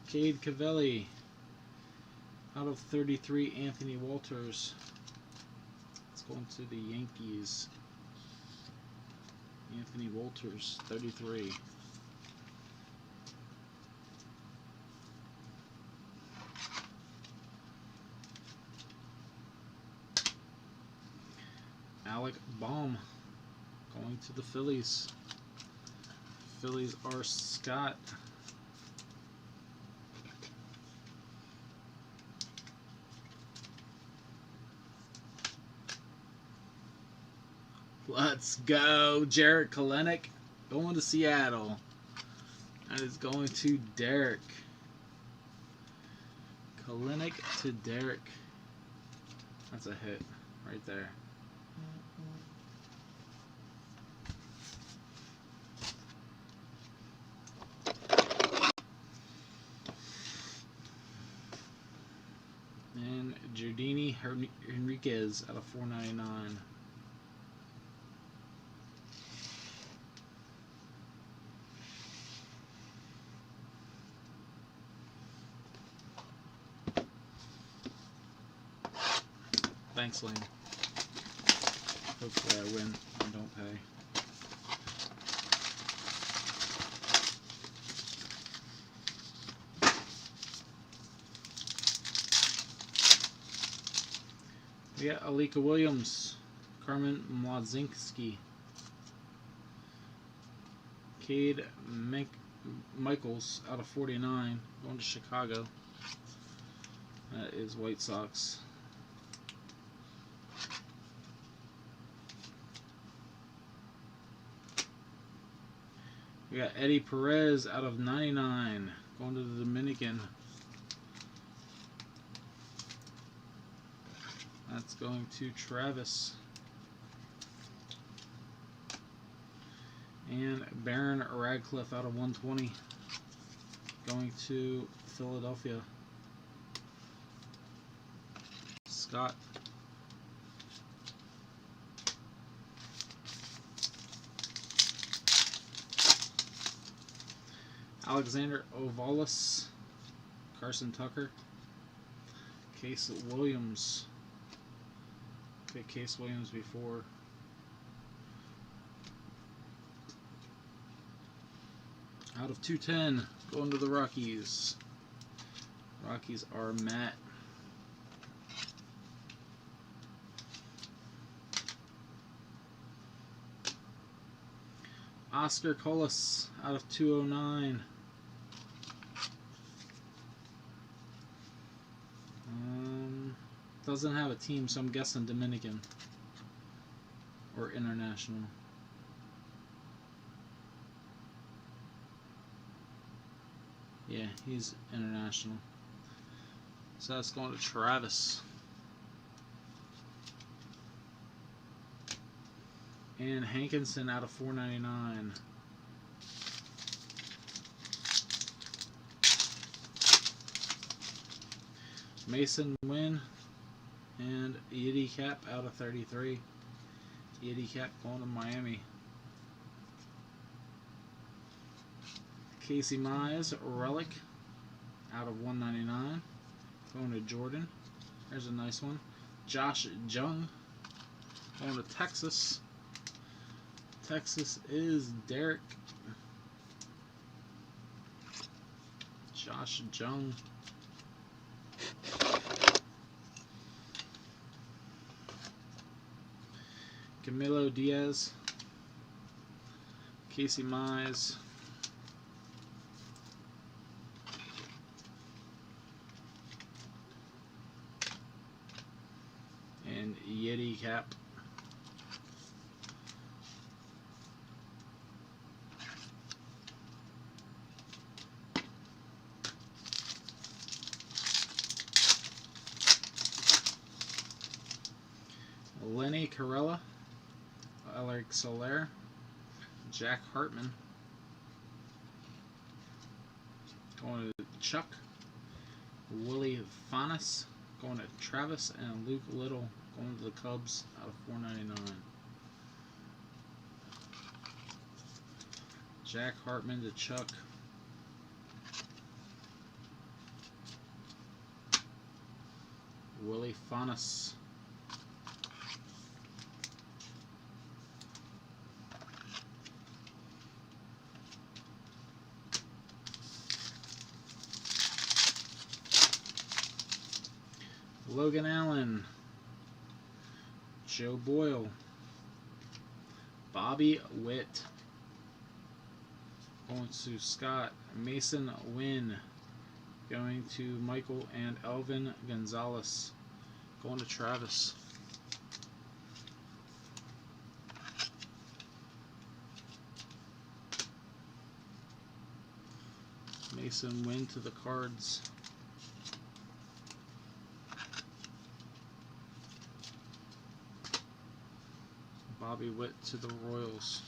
Cade Cavelli out of 33, Anthony Walters. It's going to the Yankees. Anthony Walters, 33. Alec Baum going to the Phillies. Phillies are Scott. Let's go. Jarrett Kelenic going to Seattle. That is going to Derek. Kelenic to Derek. That's a hit right there. And Jordini Henriquez out of 499. Thanks, Lane. Hopefully I win and don't pay. We got Alika Williams, Carmen Mlodzinski, Cade Michaels out of 49, going to Chicago. That is White Sox. We got Eddie Perez out of 99, going to the Dominican. That's going to Travis. And Baron Radcliffe out of 120, going to Philadelphia. Scott. Alexander Ovalis Carson Tucker. Case Williams. Okay, Case Williams before. Out of 210, going to the Rockies. Rockies are Matt. Oscar Colas out of 209. Doesn't have a team, so I'm guessing Dominican or international. Yeah, he's international. So that's going to Travis. And Hankinson out of 499. Mason Wynn and Yiddy Cap out of 33. Yiddy Cap going to Miami. Casey Mize, Relic out of 199. Going to Jordan. There's a nice one. Josh Jung going to Texas. Texas is Derek. Josh Jung. Camilo Diaz. Casey Mize. And Yeti Cap. Lenny Carella, Alec Soler, Jack Hartman, going to Chuck, Willie Fanas, going to Travis, and Luke Little going to the Cubs out of 499. Jack Hartman to Chuck. Willie Fanas. Logan Allen, Joe Boyle, Bobby Witt, going to Scott, Mason Wynn, going to Michael and Elvin Gonzalez, going to Travis. Mason Wynn to the Cards. Bobby Witt to the Royals.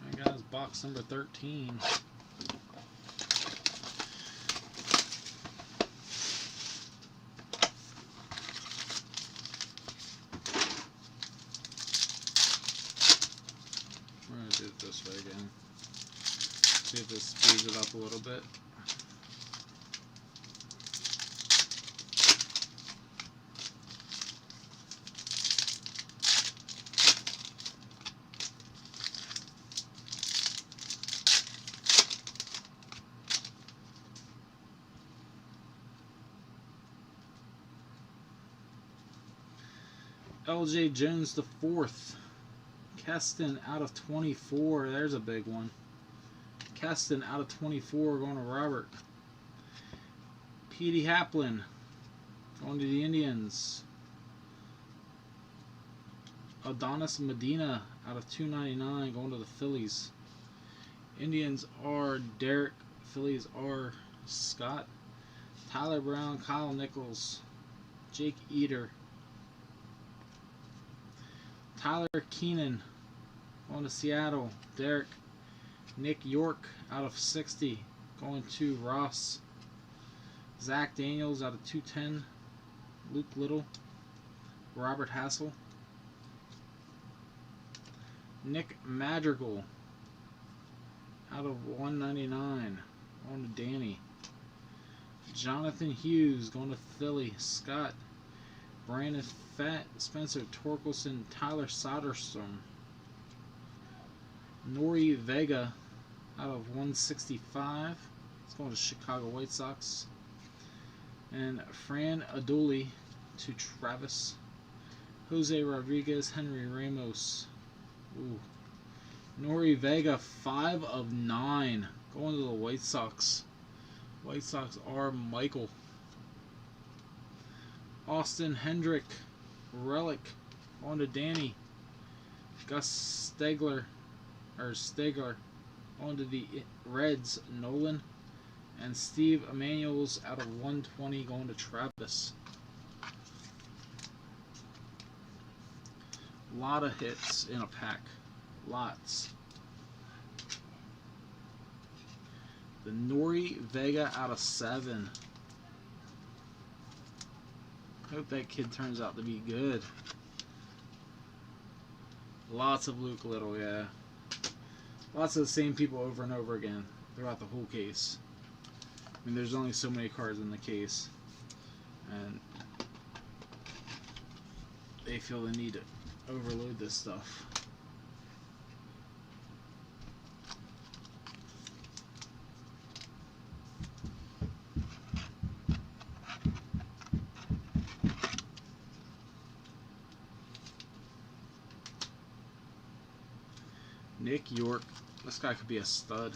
Alright guys, box number 13. We're going to do it this way again. See if this speeds it up a little bit. LJ Jones the fourth. Keston out of 24. There's a big one. Keston out of 24 going to Robert. Petey Haplin going to the Indians. Adonis Medina out of 299 going to the Phillies. Indians are Derek. Phillies are Scott. Tyler Brown, Kyle Nichols, Jake Eater. Tyler Keenan going to Seattle. Derek. Nick York out of 60 going to Ross. Zach Daniels out of 210 Luke Little, Robert Hassel, Nick Madrigal out of 199 going to Danny. Jonathan Hughes going to Philly. Scott, Brandon Fett, Spencer Torkelson, Tyler Soderstrom, Nori Vega out of 165. It's going to Chicago White Sox. And Fran Aduli to Travis. Jose Rodriguez, Henry Ramos. Ooh. Nori Vega, 5 of 9. Going to the White Sox. White Sox are Michael. Austin Hendrick, Relic, going to Danny. Gus Stegler, going to the Reds, Nolan. And Steve Emanuel's out of 120 going to Travis. A lot of hits in a pack. Lots. The Nori Vega out of 7. Hope that kid turns out to be good. Lots of Luke Little, yeah. Lots of the same people over and over again throughout the whole case. I mean, there's only so many cards in the case. And they feel the need to overload this stuff. Nick York. This guy could be a stud.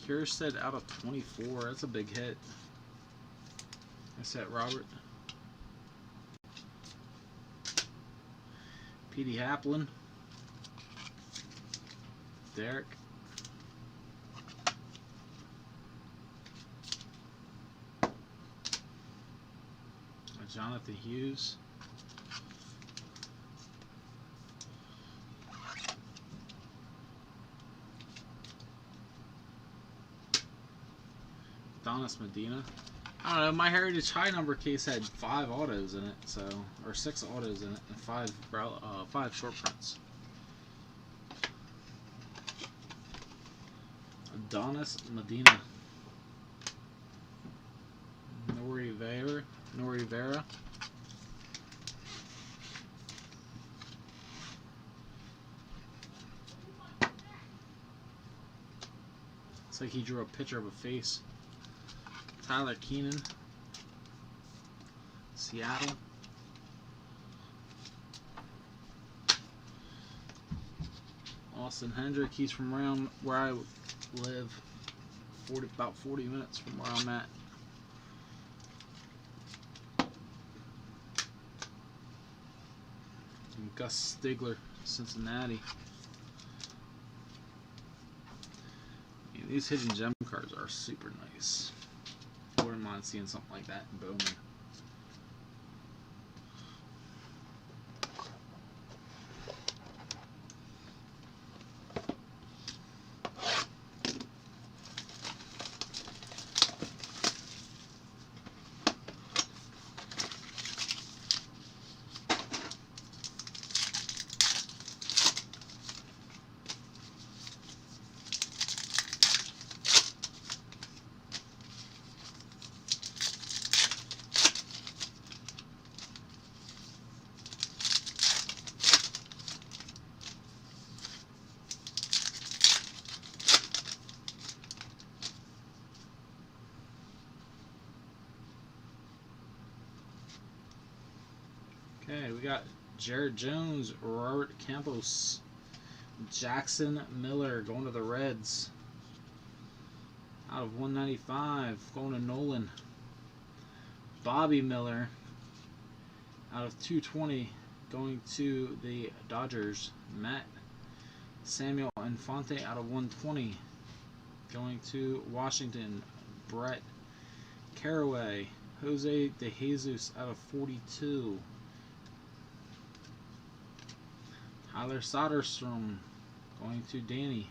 Kierstead out of 24. That's a big hit. That's that, Robert. Petey Haplin. Derek. Jonathan Hughes. Donis Medina. I don't know, my Heritage High number case had 5 autos in it, so, or 6 autos in it, and 5 short prints. Adonis Medina. Nori Vera. Looks like he drew a picture of a face. Tyler Keenan. Seattle. Austin Hendrick. He's from around where I live. About 40 minutes from where I'm at. And Gus Stigler, Cincinnati. Yeah, these hidden gem cards are super nice. I wouldn't mind seeing something like that in Bowman. Okay, we got Jared Jones, Robert Campos, Jackson Miller going to the Reds. Out of 195, going to Nolan. Bobby Miller, out of 220, going to the Dodgers. Matt Samuel Infante, out of 120, going to Washington. Brett Caraway, Jose De Jesus, out of 42. Tyler Soderstrom going to Danny.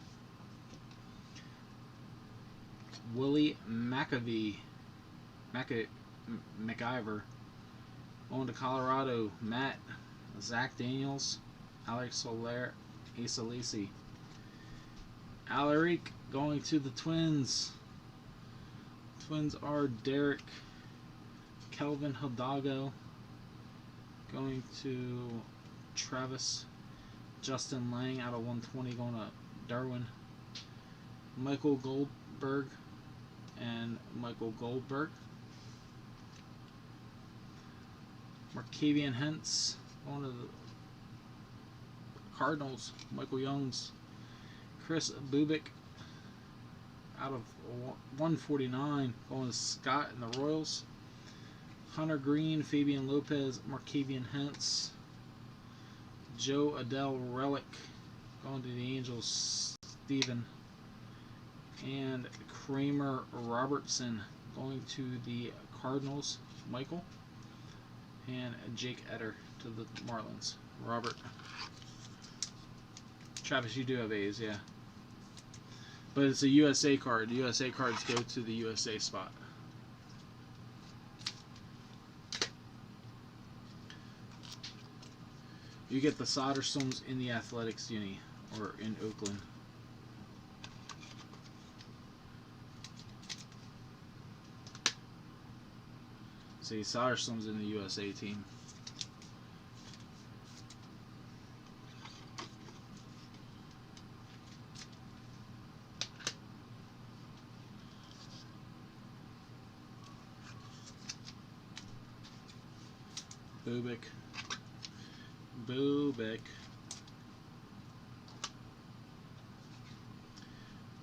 Willie McIver going to Colorado. Matt. Zach Daniels. Alex Soler. Asa Lacey. Alaric going to the Twins. Twins are Derek. Kelvin Hidalgo going to Travis. Justin Lang out of 120 going to Darwin. Michael Goldberg and Michael Goldberg. Markavian Hentz going to the Cardinals. Michael Youngs. Chris Bubik out of 149 going to Scott and the Royals. Hunter Green, Fabian Lopez, Markavian Hentz. Joe Adele Relic going to the Angels. Steven. And Kramer Robertson going to the Cardinals. Michael. And Jake Etter to the Marlins. Robert. Travis, you do have A's, yeah. But it's a USA card. The USA cards go to the USA spot. You get the Soderstrom in the Athletics uni or in Oakland. See, Soderstrom's in the USA team. Bubik.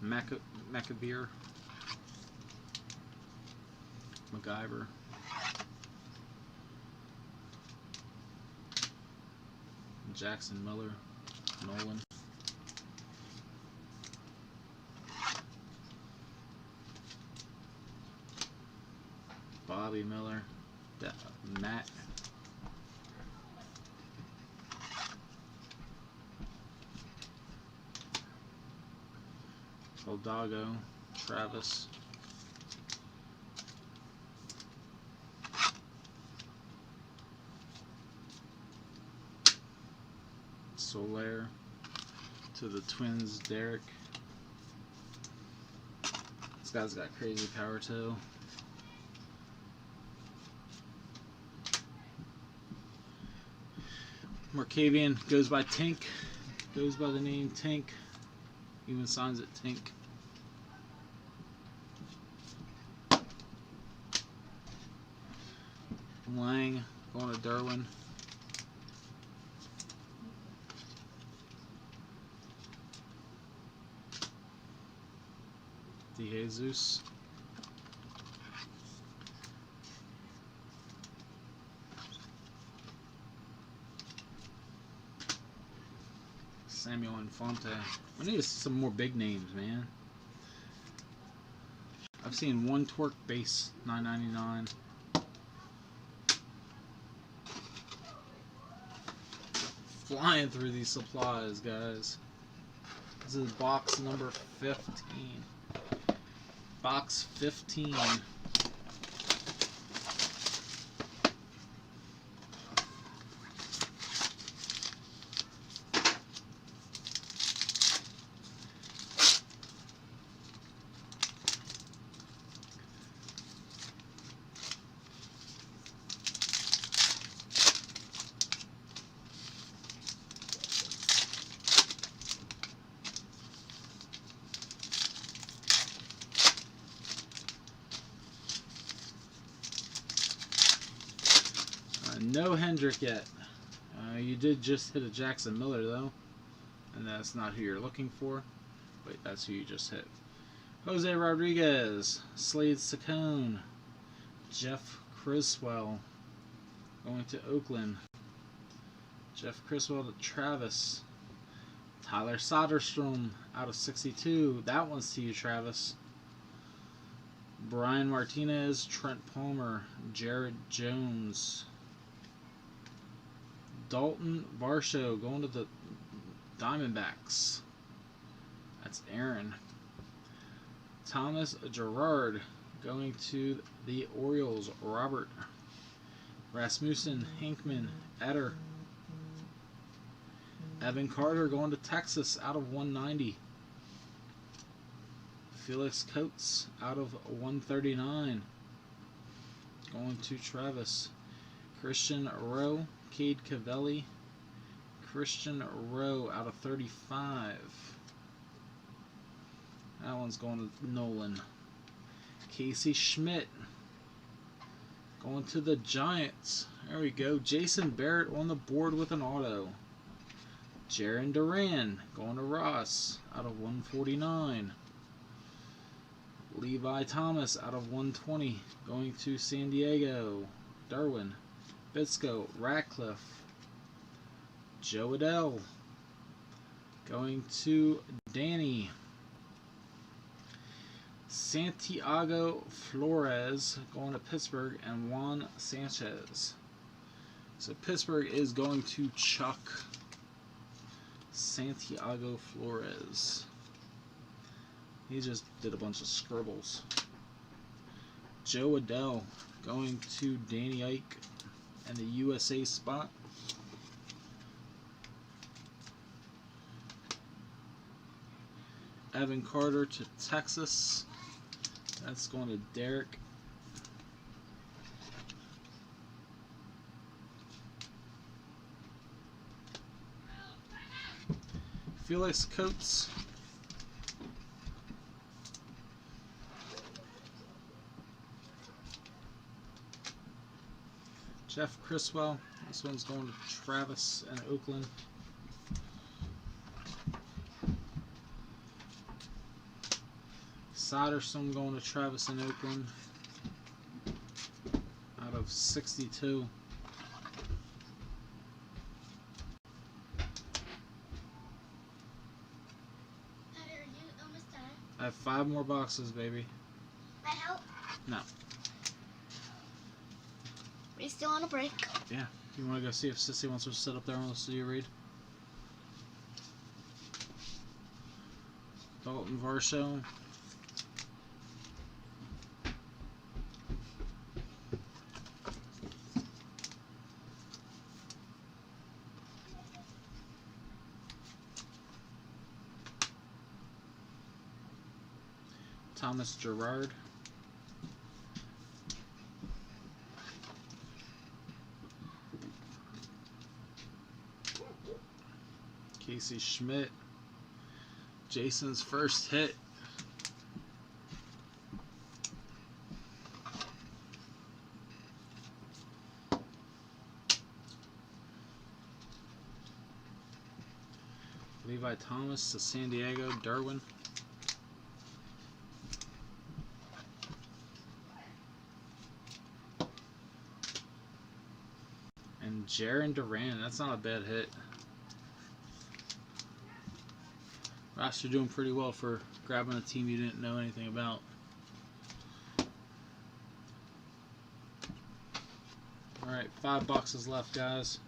McIver. MacGyver. Jackson Miller. Nolan. Bobby Miller. Matt. Hidalgo, Travis. Soler to the Twins, Derek. This guy's got crazy power too. Markavian goes by Tink. Goes by the name Tink. Even signs it Tink. Lang going to Darwin. DeJesus. Samuel Infante. I need to see some more big names, man. I've seen one Torque base, $9.99. Flying through these supplies, guys. This is box number 15. Box 15. No Hendrick yet. You did just hit a Jackson Miller though, and that's not who you're looking for. Wait, that's who you just hit. Jose Rodriguez, Slade Saccone, Jeff Criswell going to Oakland. Jeff Criswell to Travis. Tyler Soderstrom out of 62. That one's to you, Travis. Brian Martinez, Trent Palmer, Jared Jones. Dalton Varsho going to the Diamondbacks. That's Aaron. Thomas Gerard going to the Orioles. Robert. Rasmussen, Hinkman, Etter. Evan Carter going to Texas out of 190. Felix Coates out of 139. Going to Travis. Christian Rowe, Cade Cavelli. Christian Rowe out of 35. That one's going to Nolan. Casey Schmidt going to the Giants. There we go. Jason Barrett on the board with an auto. Jaron Duran going to Ross out of 149. Levi Thomas out of 120 going to San Diego. Darwin, Bitsko, Ratcliffe. Joe Adell going to Danny. Santiago Flores going to Pittsburgh, and Juan Sanchez. So Pittsburgh is going to Chuck. Santiago Flores. He just did a bunch of scribbles. Joe Adell going to Danny Ike and the USA spot. Evan Carter to Texas. That's going to Derek. Felix Coates. Jeff Criswell. This one's going to Travis and Oakland. Soderstrom going to Travis and Oakland out of 62.
Are you almost done?
I have 5 more boxes, baby.
My help?
No.
Are you still on a break?
Yeah. You want to go see if Sissy wants to sit up there and listen to you read? Dalton Varsho. Thomas Gerard. Casey Schmidt. Jason's first hit. Levi Thomas to San Diego. Darwin. And Jaron Duran. That's not a bad hit. Ross, you're doing pretty well for grabbing a team you didn't know anything about. Alright, 5 boxes left, guys.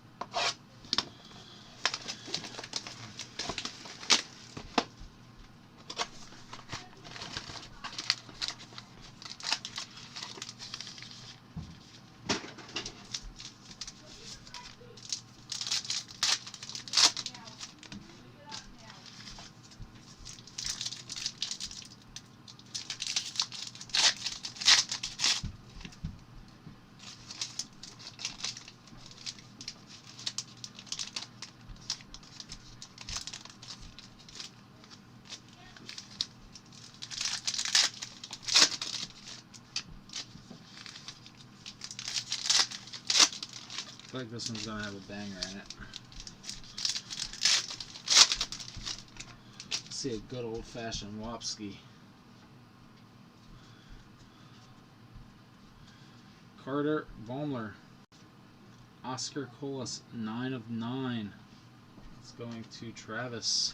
I feel like this one's gonna have a banger in it. Let's see a good old-fashioned Wapski. Carter Baumler. Oscar Colas, 9 of 9. It's going to Travis.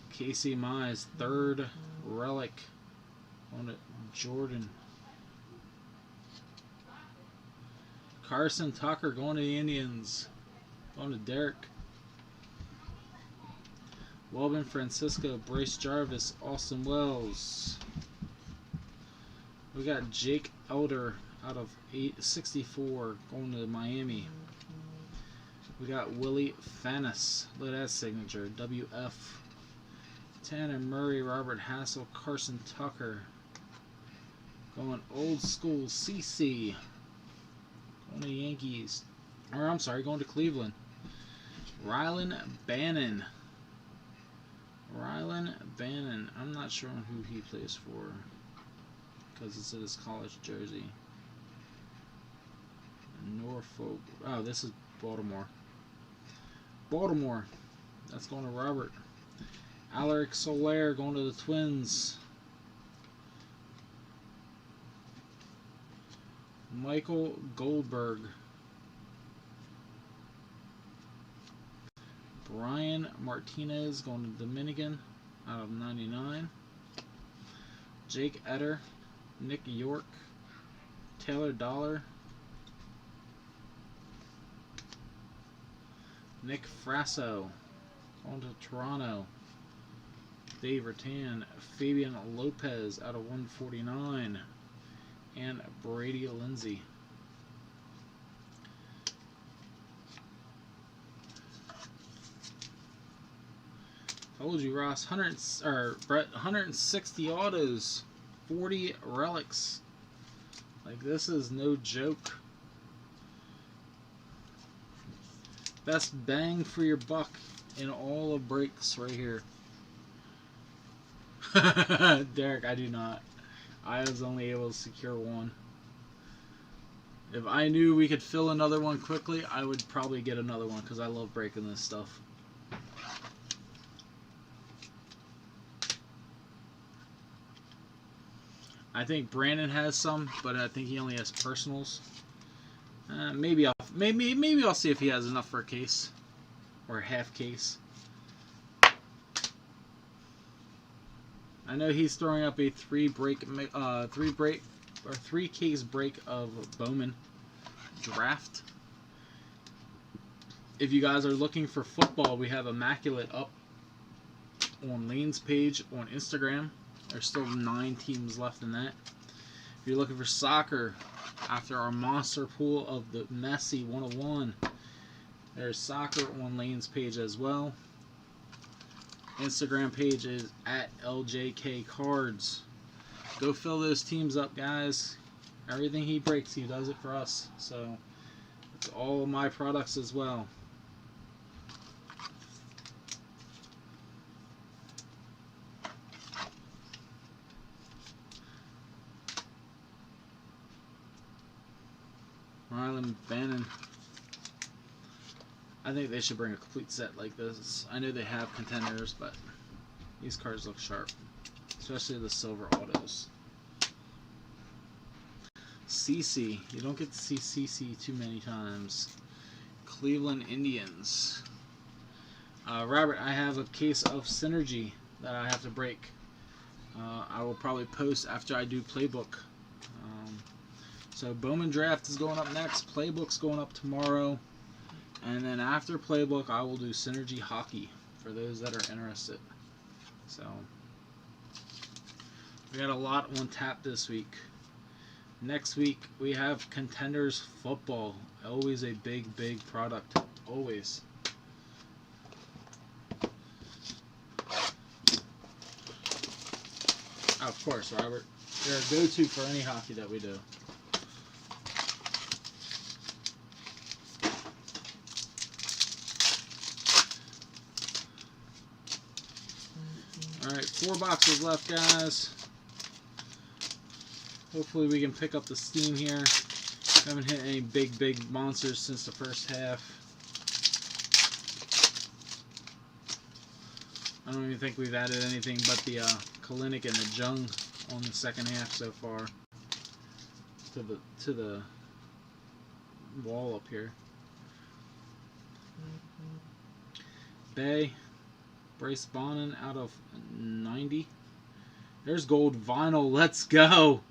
Casey Mize, 3rd relic. Going to Jordan. Carson Tucker going to the Indians. Going to Derek. Welben Francisco, Bryce Jarvis, Austin Wells. We got Jake Elder out of 864 going to Miami. We got Willie Fanis. Look at that signature. WF. Tanner Murray, Robert Hassel, Carson Tucker. Going old school. CC. Going to Yankees. Or I'm sorry, going to Cleveland. Rylan Bannon. Rylan Bannon. I'm not sure who he plays for because it's in his college jersey. Norfolk. Oh, this is Baltimore. Baltimore. That's going to Robert. Alaric Soler going to the Twins. Michael Goldberg. Brian Martinez going to Dominican out of 99. Jake Etter. Nick York. Taylor Dollar. Nick Frasso going to Toronto. Dave Rattan. Fabian Lopez out of 149. And Brady Lindsay. Told you, Ross. 160 autos. 40 relics. Like, this is no joke. Best bang for your buck in all of breaks right here. Derek, I do not. I was only able to secure one. If I knew we could fill another one quickly, I would probably get another one because I love breaking this stuff. I think Brandon has some, but I think he only has personals. Maybe I'll see if he has enough for a case or a half case. I know he's throwing up a three case break of Bowman draft. If you guys are looking for football, we have Immaculate up on Lane's page on Instagram. There's still 9 teams left in that. If you're looking for soccer, after our monster pool of the Messi 101, there's soccer on Lane's page as well. Instagram page is at LJK Cards. Go fill those teams up, guys. Everything he breaks, he does it for us. So it's all my products as well. Rylan Bannon. I think they should bring a complete set like this. I know they have contenders, but these cards look sharp. Especially the silver autos. CC. You don't get to see CC too many times. Cleveland Indians. Robert, I have a case of Synergy that I have to break. I will probably post after I do Playbook. So Bowman Draft is going up next. Playbook's going up tomorrow. And then after Playbook, I will do Synergy Hockey for those that are interested. So we got a lot on tap this week. Next week, we have Contenders Football. Always a big, big product. Always. Of course, Robert. They're a go-to for any hockey that we do. Alright, 4 boxes left, guys. Hopefully we can pick up the steam here. Haven't hit any big monsters since the first half. I don't even think we've added anything but the Kalinick and the Jung on the second half so far. To the wall up here. Bay. Bryce Bonnin out of 90. There's gold vinyl. Let's go.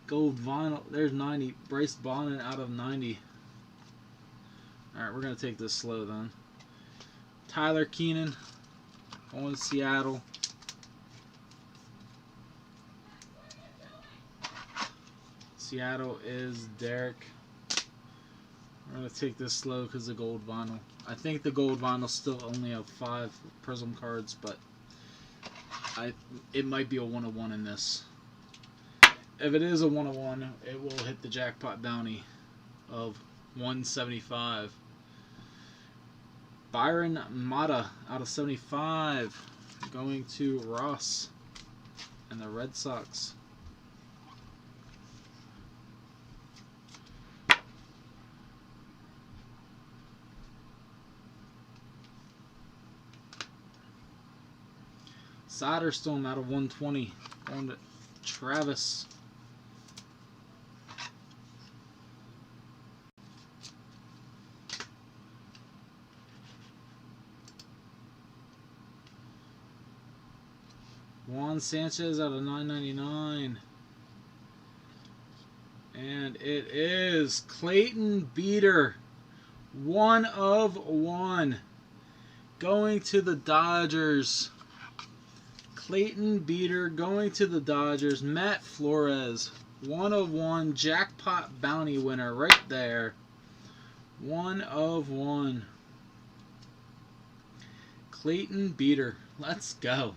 Gold vinyl. There's 90. Bryce Bonnin out of 90. Alright, we're going to take this slow then. Tyler Keenan Going to Seattle. Seattle is Derek. We're going to take this slow because of the gold vinyl. I think the gold vinyl still only have 5 Prism cards, but it might be a 1/1 in this. If it is a 1/1, it will hit the jackpot bounty of 175. Byron Mata out of 75 going to Ross and the Red Sox. Soderstone out of 120 going to Travis. Juan Sanchez out of 999. And it is Clayton Beeter. 1/1. Going to the Dodgers. Clayton Beeter going to the Dodgers. Matt Flores. 1/1. Jackpot bounty winner right there. 1/1. Clayton Beeter. Let's go.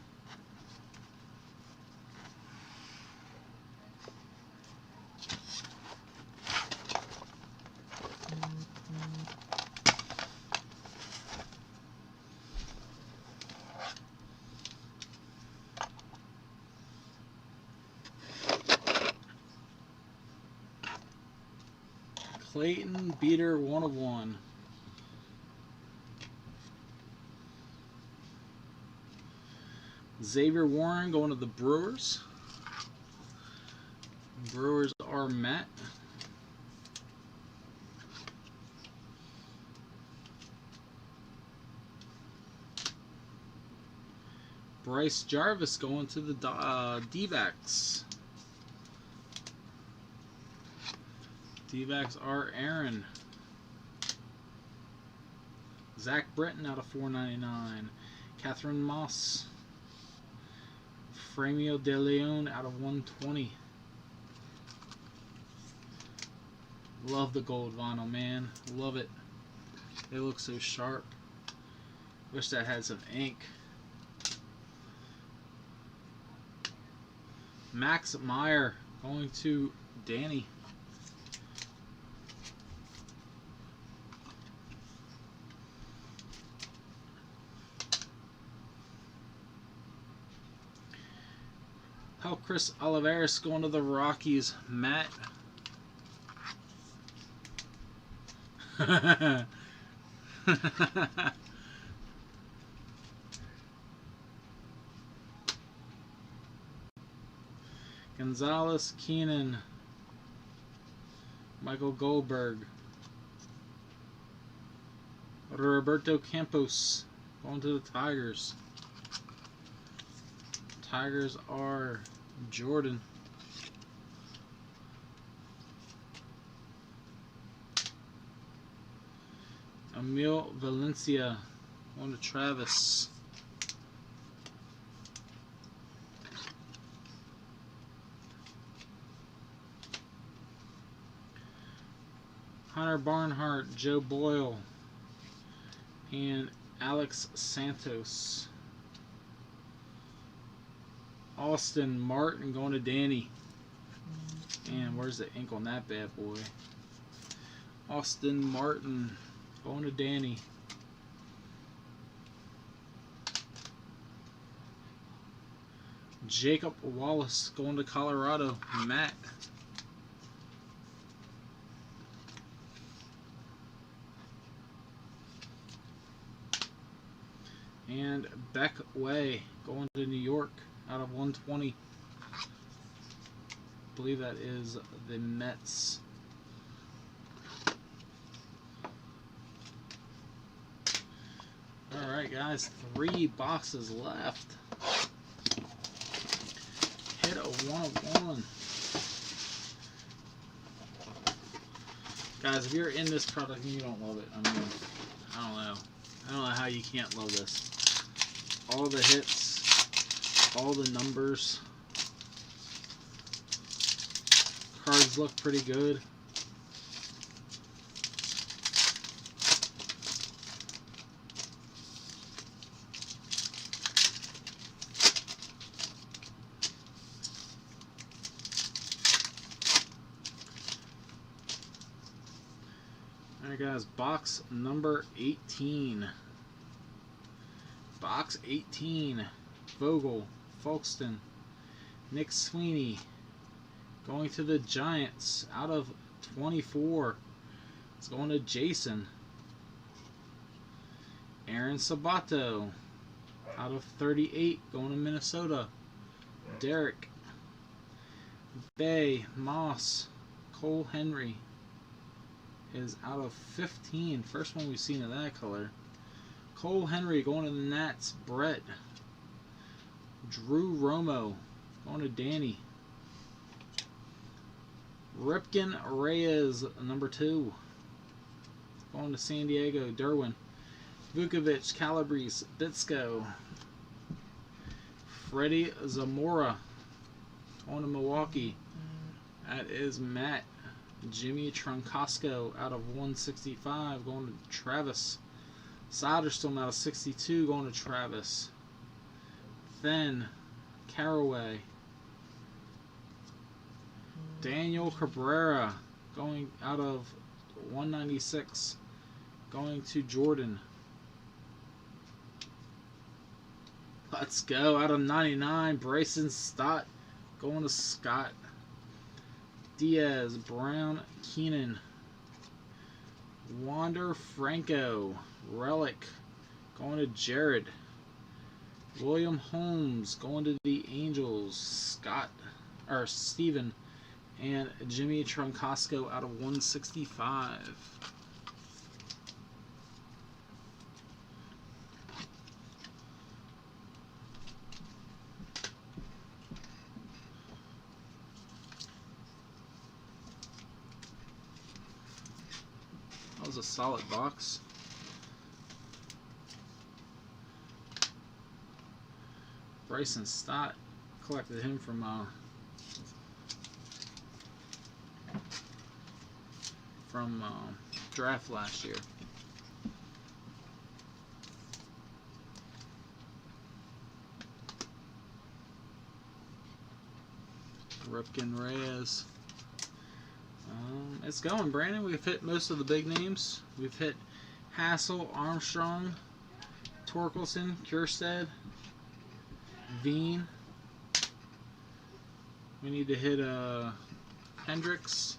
Clayton Beeter 1/1. Xavier Warren going to the Brewers. Brewers are Matt. Bryce Jarvis going to the D-backs. D-backs are Aaron. Zach Britton out of 499. Catherine Moss. Fremio De Leon out of 120. Love the gold vinyl, man. Love it. It looks so sharp. Wish that had some ink. Max Meyer going to Danny. Chris Olivares going to the Rockies. Matt. Gonzalez, Keenan, Michael Goldberg, Roberto Campos going to the Tigers. Tigers are Jordan. Emil Valencia going to Travis. Hunter Barnhart, Joe Boyle, and Alex Santos. Austin Martin going to Danny. And where's the ink on that bad boy? Austin Martin going to Danny. Jacob Wallace going to Colorado. Matt. And Beck Way going to New York out of 120. I believe that is the Mets. Alright guys, 3 boxes left. Hit a 1/1. Guys, if you're in this product and you don't love it, I mean, I don't know how you can't love this. all the hits, all the numbers. Cards look pretty good. Alright guys, box number 18. Box 18. Vogel, Folkston, Nick Sweeney. Going to the Giants out of 24. It's going to Jason. Aaron Sabato out of 38. Going to Minnesota. Derek. Bay, Moss, Cole Henry is out of 15. First one we've seen of that color. Cole Henry going to the Nats. Brett. Drew Romo going to Danny. Ripken Reyes, number 2. Going to San Diego. Derwin. Vukovic, Calabrese, Bitsko. Freddie Zamora going to Milwaukee. That is Matt. Jimmy Tronkowsko out of 165 going to Travis. Soderstrom out of 62 going to Travis. Then Caraway. Daniel Cabrera going out of 196 going to Jordan. Let's go. Out of 99, Bryson Stott going to Scott. Diaz, Brown, Keenan. Wander Franco, Relic going to Jared. William Holmes going to the Angels. Steven. And Jimmy Tronkowsko out of 165. That was a solid box. Bryson Stott, collected him from draft last year. Ripken Reyes. It's going, Brandon. We've hit most of the big names. We've hit Hassel, Armstrong, Torkelson, Kjerstad, Veen. We need to hit Hendricks.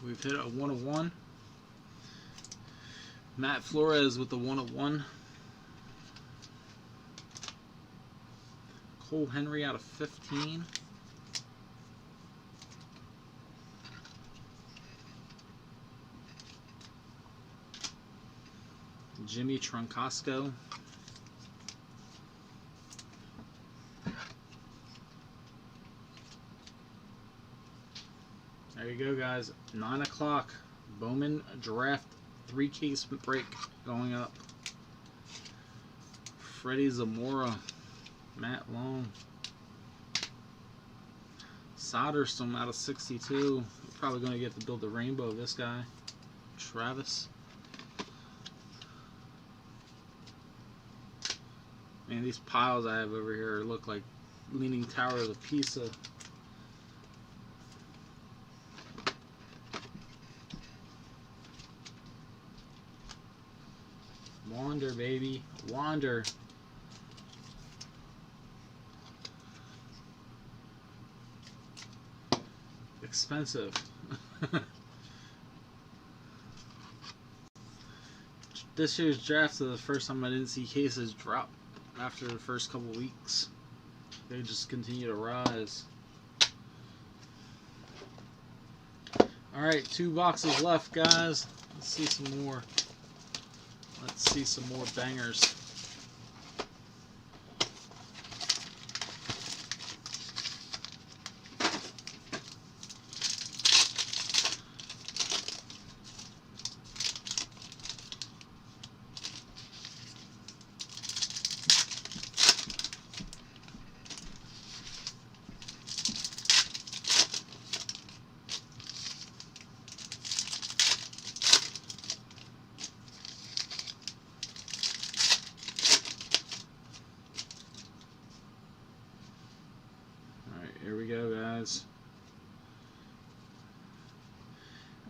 We've hit a 1 of 1. Matt Flores with the 1 of 1. Cole Henry out of 15. Jimmy Tronkowsko. There you go, guys. 9 o'clock. Bowman draft 3-case break going up. Freddie Zamora. Matt Long. Soderstrom out of 62. We're probably going to get to build the rainbow of this guy. Travis. Man, these piles I have over here look like Leaning Tower of Pisa. Wander, baby. Wander. Expensive. This year's draft is the first time I didn't see cases drop after the first couple weeks. They just continue to rise. Alright, 2 boxes left, guys. Let's see some more. Let's see some more bangers.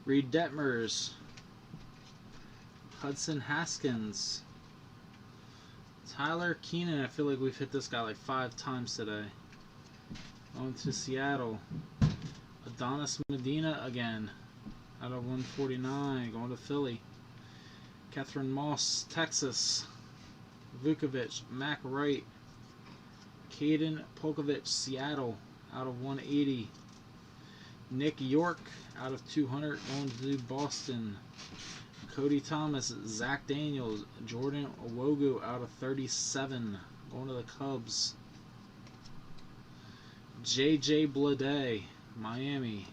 Reed Detmers. Hudson Haskins. Tyler Keenan. I feel like we've hit this guy like 5 times today. On to Seattle. Adonis Medina again. Out of 149. Going to Philly. Catherine Moss, Texas. Vukovic, Mac Wright. Caden Polkovich, Seattle. Out of 180. Nick York, out of 200. Going to Boston. Cody Thomas, Zach Daniels, Jordan Owogu out of 37, going to the Cubs. JJ Bleday, Miami.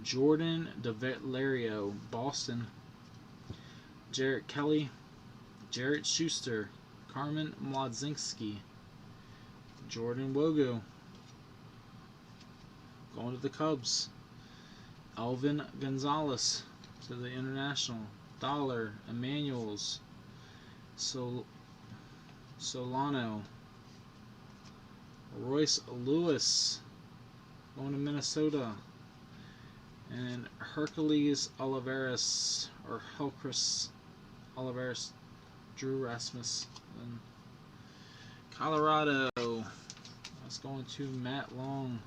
Jordan DeVetlario, Boston. Jarrett Kelly, Jarrett Schuster, Carmen Mlodzinski, Jordan Wogu, going to the Cubs. Alvin Gonzalez to the International. Dollar, Emmanuels, Solano, Royce Lewis, going to Minnesota, and Hercules Olivares, or Helcris Olivares, Drew Rasmus, and Colorado. That's going to Matt Long.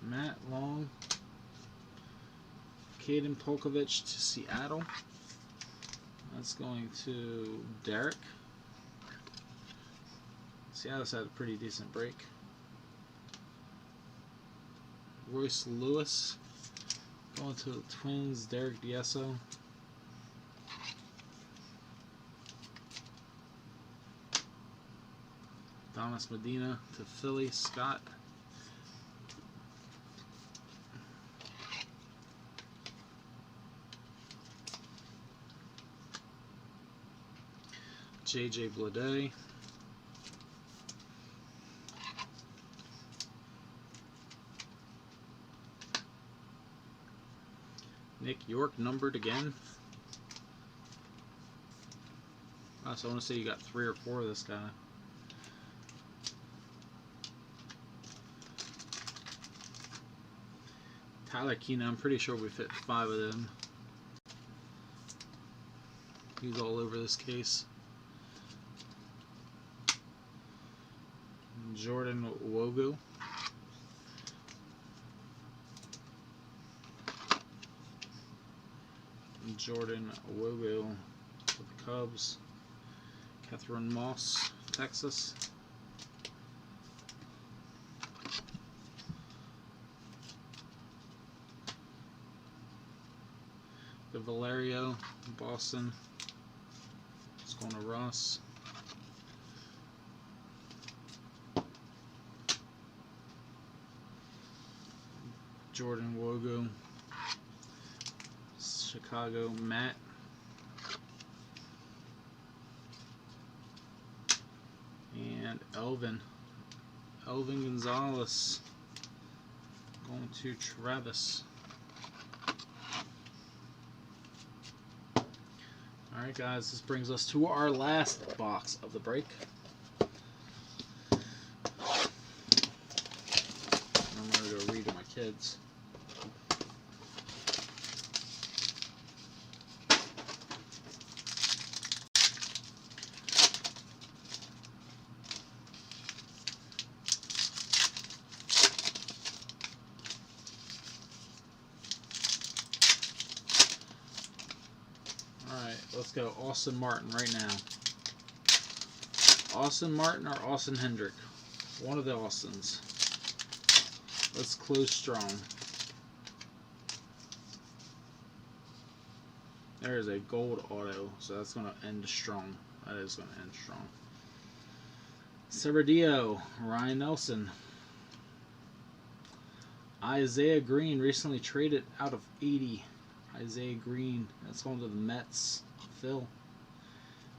Matt Long, Caden Polkovich to Seattle. That's going to Derek. Seattle's had a pretty decent break. Royce Lewis going to the Twins. Derek Diesso. Thomas Medina to Philly. Scott. JJ Bleday. Nick York numbered again. Oh, so I want to say you got 3 or 4 of this guy. Tyler Keenan, I'm pretty sure we've hit 5 of them. He's all over this case. Jordan Wogu. Jordan Wogu with the Cubs. Catherine Moss, Texas. The Valerio, Boston. It's going to Ross. Jordan Wogu, Chicago, Matt. And Elvin Gonzalez going to Travis. Alright guys, this brings us to our last box of the break. I'm ready to read to my kids. Let's go Austin Martin right now. Austin Martin or Austin Hendrick? One of the Austins. Let's close strong. There's a gold auto, so that's going to end strong. That is going to end strong. Severdio, Ryan Nelson. Isaiah Green, recently traded out of 80. Isaiah Green, that's going to the Mets. Phil.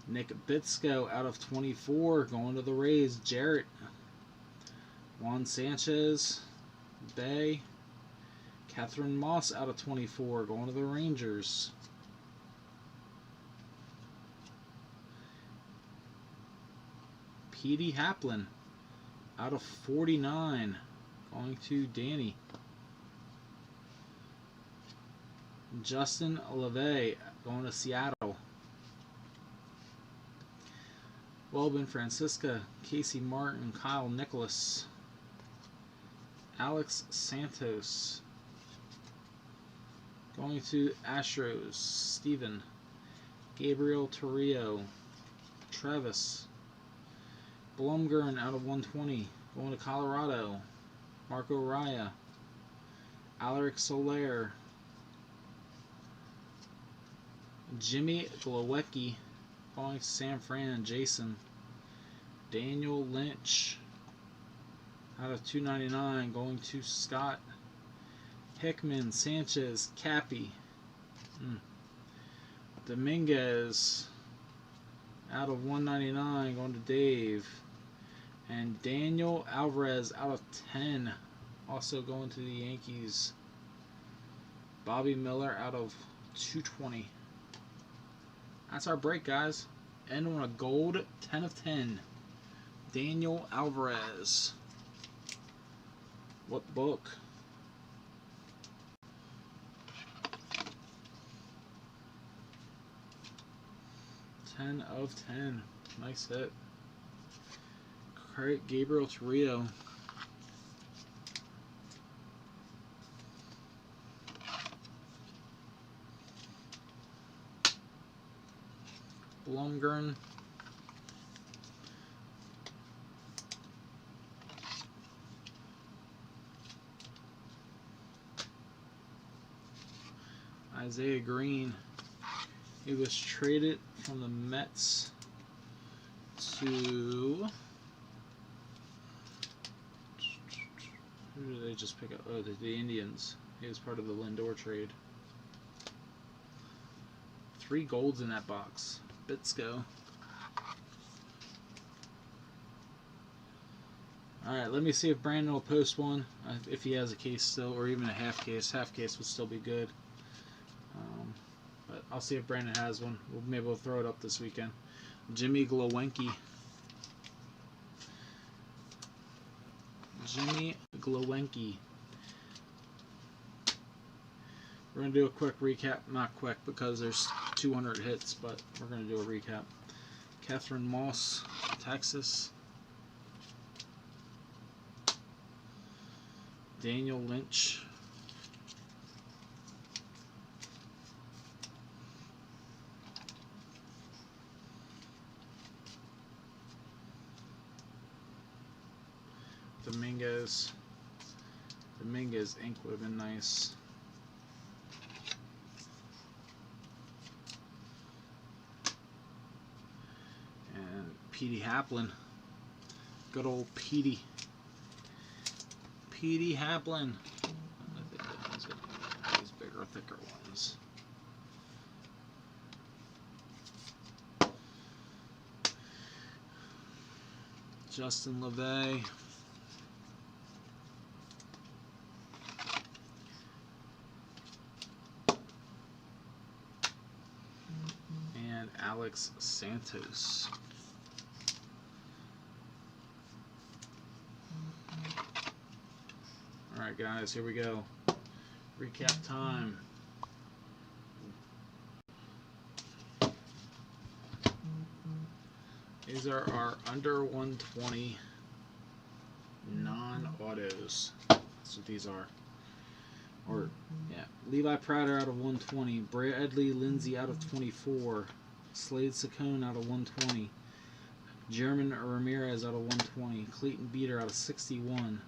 Nick Bitsko out of 24, going to the Rays. Jarrett. Juan Sanchez. Bay. Catherine Moss out of 24, going to the Rangers. Petey Haplin out of 49. Going to Danny. Justin LeVay going to Seattle. Welben Francisca, Casey Martin, Kyle Nicholas. Alex Santos going to Astros. Steven. Gabriel Torrio. Travis. Blumgren out of 120 going to Colorado. Marco Raya. Alaric Soler. Jimmy Glowecki going to San Fran. Jason. Daniel Lynch out of 299 going to Scott. Hickman, Sanchez, Cappy. Dominguez out of 199 going to Dave. And Daniel Alvarez out of 10 also going to the Yankees. Bobby Miller out of 220. That's our break, guys. End on a gold 10 of 10. Daniel Alvarez. What book? $10 of 10. Nice hit. Gabriel Torrio. Blumgren. Isaiah Green. He was traded from the Mets to... Who did they just pick up? Oh, the Indians. He was part of the Lindor trade. 3 golds in that box. Bitsko. Alright, let me see if Brandon will post one. If he has a case still, or even a half case. Half case would still be good. But I'll see if Brandon has one. Maybe we'll throw it up this weekend. Jimmy Glowecki. Jimmy Glowecki. We're going to do a quick recap. Not quick because there's 200 hits, but we're going to do a recap. Catherine Moss, Texas. Daniel Lynch. Dominguez ink would have been nice. And Petey Haplin. Good old Petey. Petey Haplin. I think that one's these bigger, thicker ones. Justin LeVay. And Alex Santos. Alright guys, here we go. Recap time. These are our under 120 non-autos. That's what these are. Or, yeah. Levi Prater out of 120. Bradley Lindsay out of 24. Slade Saccone out of 120. German Ramirez out of 120. Clayton Beater out of 61.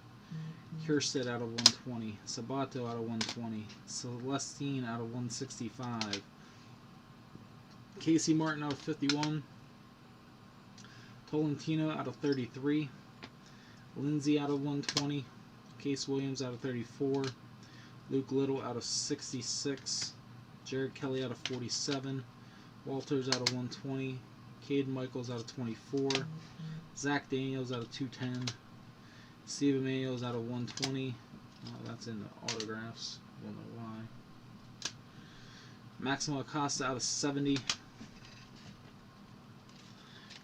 Kierstead out of 120. Sabato out of 120. Celestine out of 165. Casey Martin out of 51. Tolentino out of 33. Lindsay out of 120. Case Williams out of 34. Luke Little out of 66. Jared Kelly out of 47. Walters out of 120. Caden Michaels out of 24. Zach Daniels out of 210. Steve Emmanuel's out of 120. That's in the autographs. I don't know why. Maximo Acosta out of 70.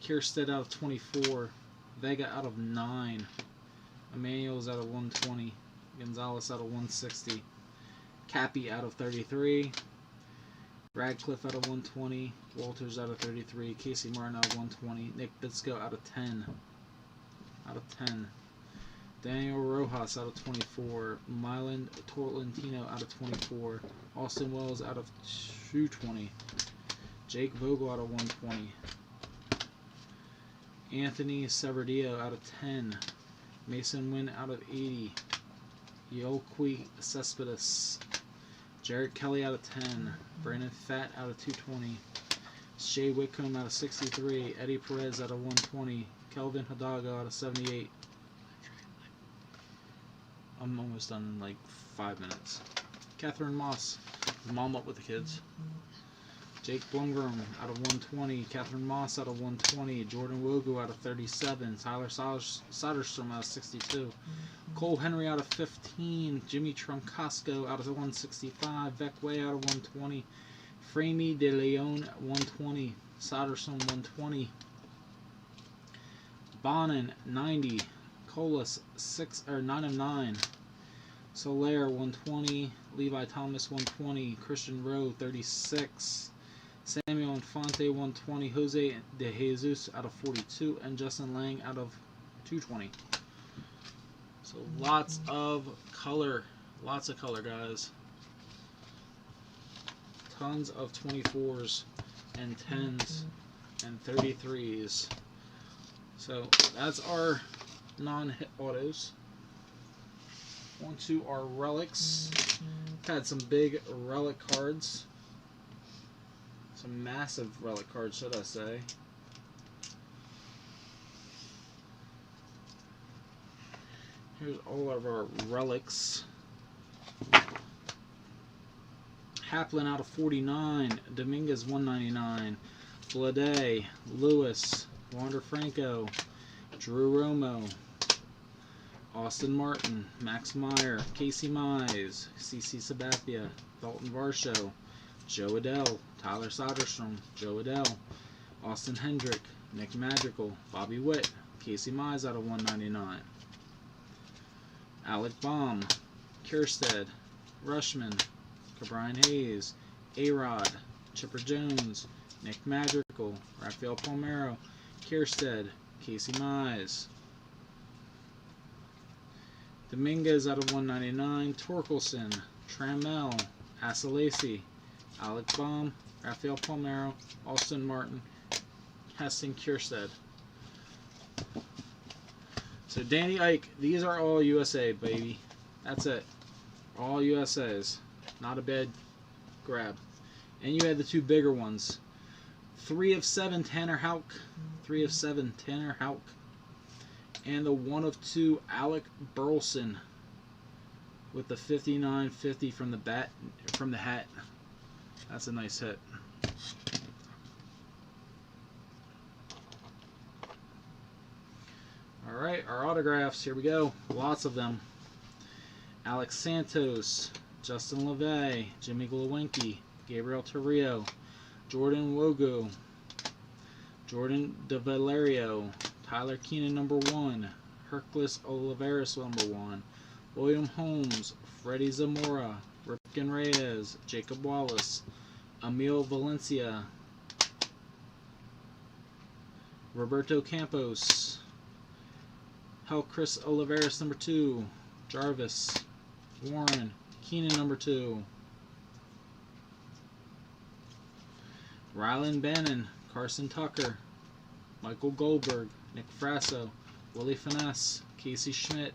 Kierstead out of 24. Vega out of 9. Emmanuel's out of 120. Gonzalez out of 160. Cappy out of 33. Radcliffe out of 120. Walters out of 33. Casey Martin out of 120. Nick Bitsko out of 10. Out of 10. Daniel Rojas out of 24. Milan Torlentino out of 24. Austin Wells out of 220. Jake Vogel out of 120. Anthony Severdillo out of 10. Mason Wynn out of 80. Yoelqui Cespedes. Jarrett Kelly out of 10. Brandon Fatt out of 220. Shea Whitcomb out of 63. Eddie Perez out of 120. Kelvin Hidalgo out of 78. I'm almost done in like 5 minutes. Catherine Moss. Mom up with the kids. Jake Blumgren out of 120. Catherine Moss out of 120. Jordan Wogu out of 37. Tyler Soderstrom out of 62. Cole Henry out of 15. Jimmy Troncasco out of 165. Vec Way out of 120. Framey De Leon 120. Soderstrom 120. Bonin 90. Colas 9 of 9. Soler 120. Levi Thomas 120. Christian Rowe 36. Samuel Infante 120. Jose De Jesus out of 42. And Justin Lang out of 220. So lots of color. Lots of color, guys. Tons of 24s and 10s and 33s. So that's our non-hit autos. On to our relics. Had some big relic cards. Some massive relic cards, should I say. Here's all of our relics. Haplin out of 49. Dominguez 199. Vlade, Lewis, Wander Franco, Drew Romo, Austin Martin, Max Meyer, Casey Mize, CC Sabathia, Dalton Varsho, Joe Adell, Tyler Soderstrom, Joe Adell, Austin Hendrick, Nick Madrigal, Bobby Witt, Casey Mize out of 199. Alec Baum, Kierstead, Rushman, Cabrian Hayes, A-Rod, Chipper Jones, Nick Madrigal, Rafael Palmeiro, Kierstead, Casey Mize. Dominguez out of 199, Torkelson, Trammell, Asalasi, Alec Baum, Rafael Palmeiro, Austin Martin, Heston Kierstead. So Danny Ike, these are all USA, baby. That's it. All USAs. Not a bad grab. And you had the two bigger ones. 3 of 7, Tanner Houck. 3 of 7, Tanner Houck. And the 1 of 2, Alec Burleson. With the 59.50 from the hat. That's a nice hit. Alright, our autographs. Here we go. Lots of them. Alex Santos, Justin LeVay, Jimmy Glowinski, Gabriel Torrio, Jordan Wogo, Jordan DeValerio, Tyler Keenan number 1, Hercules Oliveras number 1, William Holmes, Freddie Zamora, Ripken Reyes, Jacob Wallace, Emil Valencia, Roberto Campos, Chris Oliveras number 2, Jarvis, Warren, Keenan number 2, Rylan Bannon, Carson Tucker, Michael Goldberg, Nick Frasso, Willie Finesse, Casey Schmidt,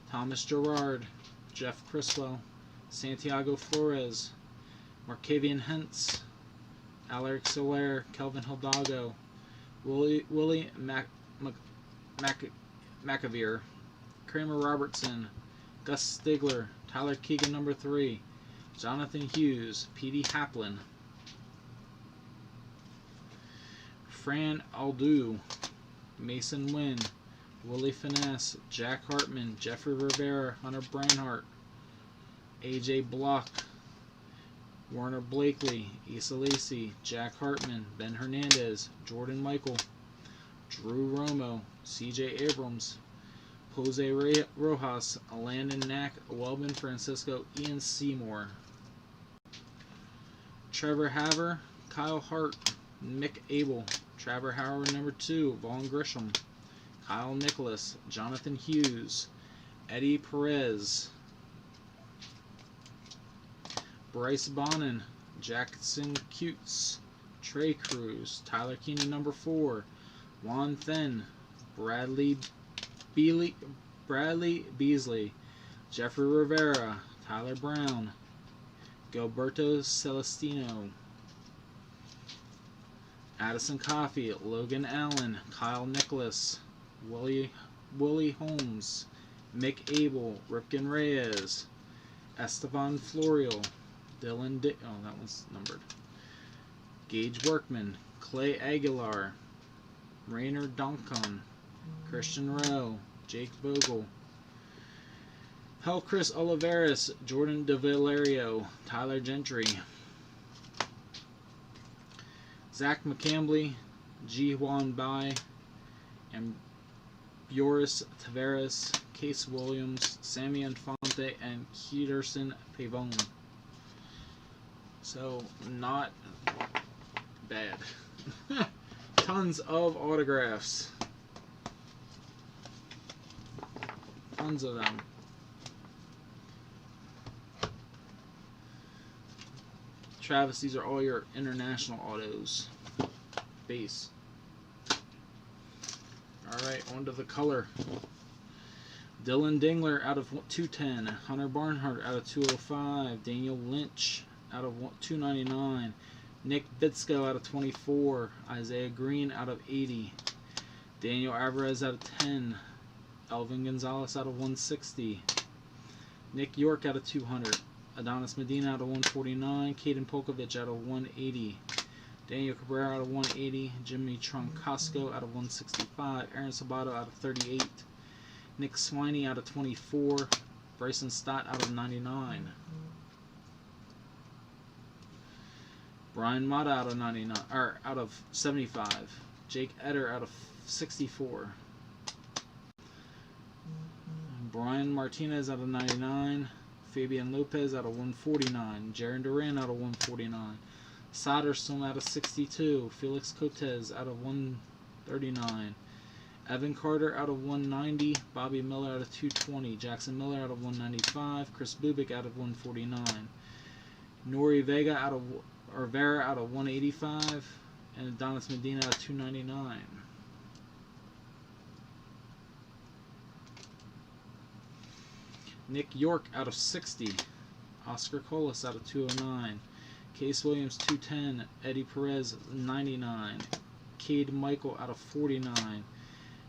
Thomas Gerard, Jeff Criswell, Santiago Flores, Markavian Hentz, Alaric Soler, Kelvin Hidalgo, Willie McAveer, Kramer Robertson, Gus Stigler, Tyler Keegan number 3, Jonathan Hughes, P.D. Haplin, Fran Aldu, Mason Wynn, Willie Finesse, Jack Hartman, Jeffrey Rivera, Hunter Breinhart, A.J. Block, Warner Blakely, Issa Lacey, Jack Hartman, Ben Hernandez, Jordan Michael, Drew Romo, C.J. Abrams, Jose Rojas, Landon Knack, Welbin Francisco, Ian Seymour. Trevor Haver, Kyle Hart, Mick Abel. Trevor Howard number 2, Vaughn Grisham. Kyle Nicholas, Jonathan Hughes, Eddie Perez. Bryce Bonin, Jackson Cutes, Trey Cruz, Tyler Keenan number 4, Juan Then, Bradley Beasley, Jeffrey Rivera, Tyler Brown, Gilberto Celestino, Addison Coffey, Logan Allen, Kyle Nicholas, Willie Holmes, Mick Abel, Ripken Reyes, Esteban Florial, Dylan that one's numbered. Gage Workman, Clay Aguilar, Rainer Donkon, Christian Rowe, Jake Bogle, Chris Oliveris, Jordan DeValerio, Tyler Gentry, Zach McCambly, Ji Hwan Bai, and Boris Tavares, Case Williams, Sammy Infante, and Peterson Pavone. So, not bad. Tons of autographs. Tons of them. Travis, these are all your international autos. Base. Alright, on to the color. Dylan Dingler out of 210. Hunter Barnhart out of 205. Daniel Lynch out of 299. Nick Bitsko out of 24. Isaiah Green out of 80. Daniel Alvarez out of 10. Elvin Gonzalez out of 160. Nick York out of 200. Adonis Medina out of 149. Caden Polkovich out of 180. Daniel Cabrera out of 180. Jimmy Troncasco out of 165. Aaron Sabato out of 38. Nick Swiney out of 24. Bryson Stott out of 99. Brian Mata out of 99, or out of 75. Jake Eder out of 64. Brian Martinez out of 99. Fabian Lopez out of 149. Jaron Duran out of 149. Soderstrom out of 62. Felix Cortez out of 139. Evan Carter out of 190. Bobby Miller out of 220. Jackson Miller out of 195. Chris Bubik out of 149. Nori Vega out of Vera out of 185. And Adonis Medina out of 299. Nick York out of 60. Oscar Colas out of 209. Case Williams 210. Eddie Perez 99. Cade Michael out of 49.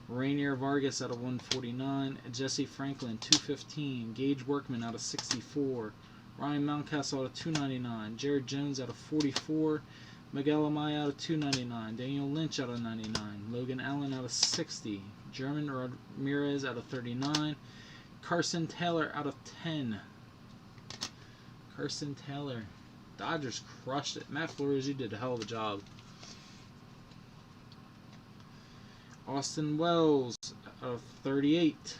Rainier Vargas out of 149. Jesse Franklin 215. Gage Workman out of 64. Ryan Mountcastle out of 299. Jared Jones out of 44. Miguel Amaya out of 299. Daniel Lynch out of 99. Logan Allen out of 60. German Ramirez out of 39. Carson Taylor out of 10. Carson Taylor. Dodgers crushed it. Matt Flores, you did a hell of a job. Austin Wells out of 38.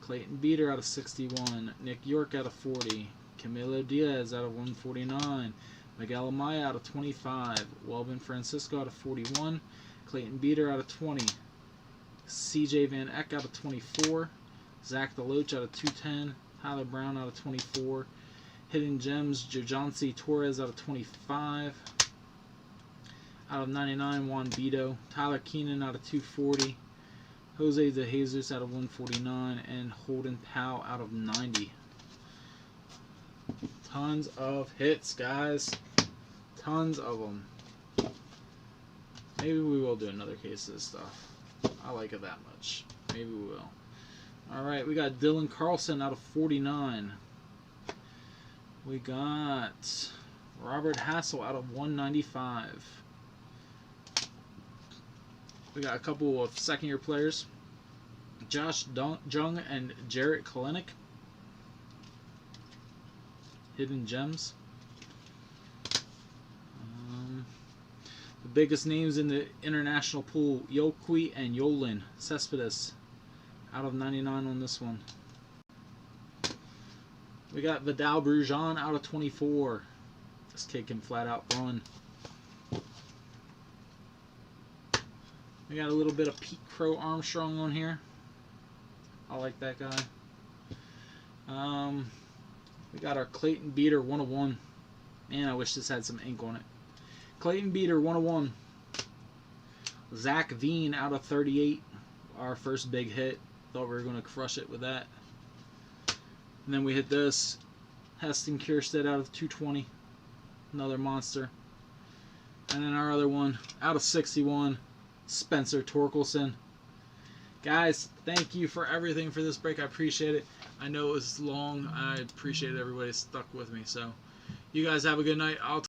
Clayton Beater out of 61. Nick York out of 40. Camilo Diaz out of 149. Miguel Amaya out of 25. Welbin Francisco out of 41. Clayton Beater out of 20. CJ Van Eck out of 24. Zach DeLoach out of 210. Tyler Brown out of 24. Hidden Gems, Jojonsi Torres out of 25. Out of 99, Juan Beto. Tyler Keenan out of 240. Jose De Jesus out of 149. And Holden Powell out of 90. Tons of hits, guys. Tons of them. Maybe we will do another case of this stuff. I like it that much. Maybe we will. Alright, we got Dylan Carlson out of 49. We got Robert Hassel out of 195. We got a couple of second-year players. Josh Jung and Jarrett Kalenic. Hidden Gems. The biggest names in the international pool, Yoqui and Yolan Cespedes. out of 99 on this one. We got Vidal Brujan out of 24. This kid can flat out run. We got a little bit of Pete Crow Armstrong on here. I like that guy. We got our Clayton Beater 101. Man, I wish this had some ink on it. Clayton Beater 101. Zach Veen out of 38. Our first big hit. Thought we were going to crush it with that. And then we hit this. Heston Kjerstad out of 220. Another monster. And then our other one out of 61. Spencer Torkelson. Guys, thank you for everything for this break. I appreciate it. I know it was long. I appreciate everybody stuck with me. So, you guys have a good night. I'll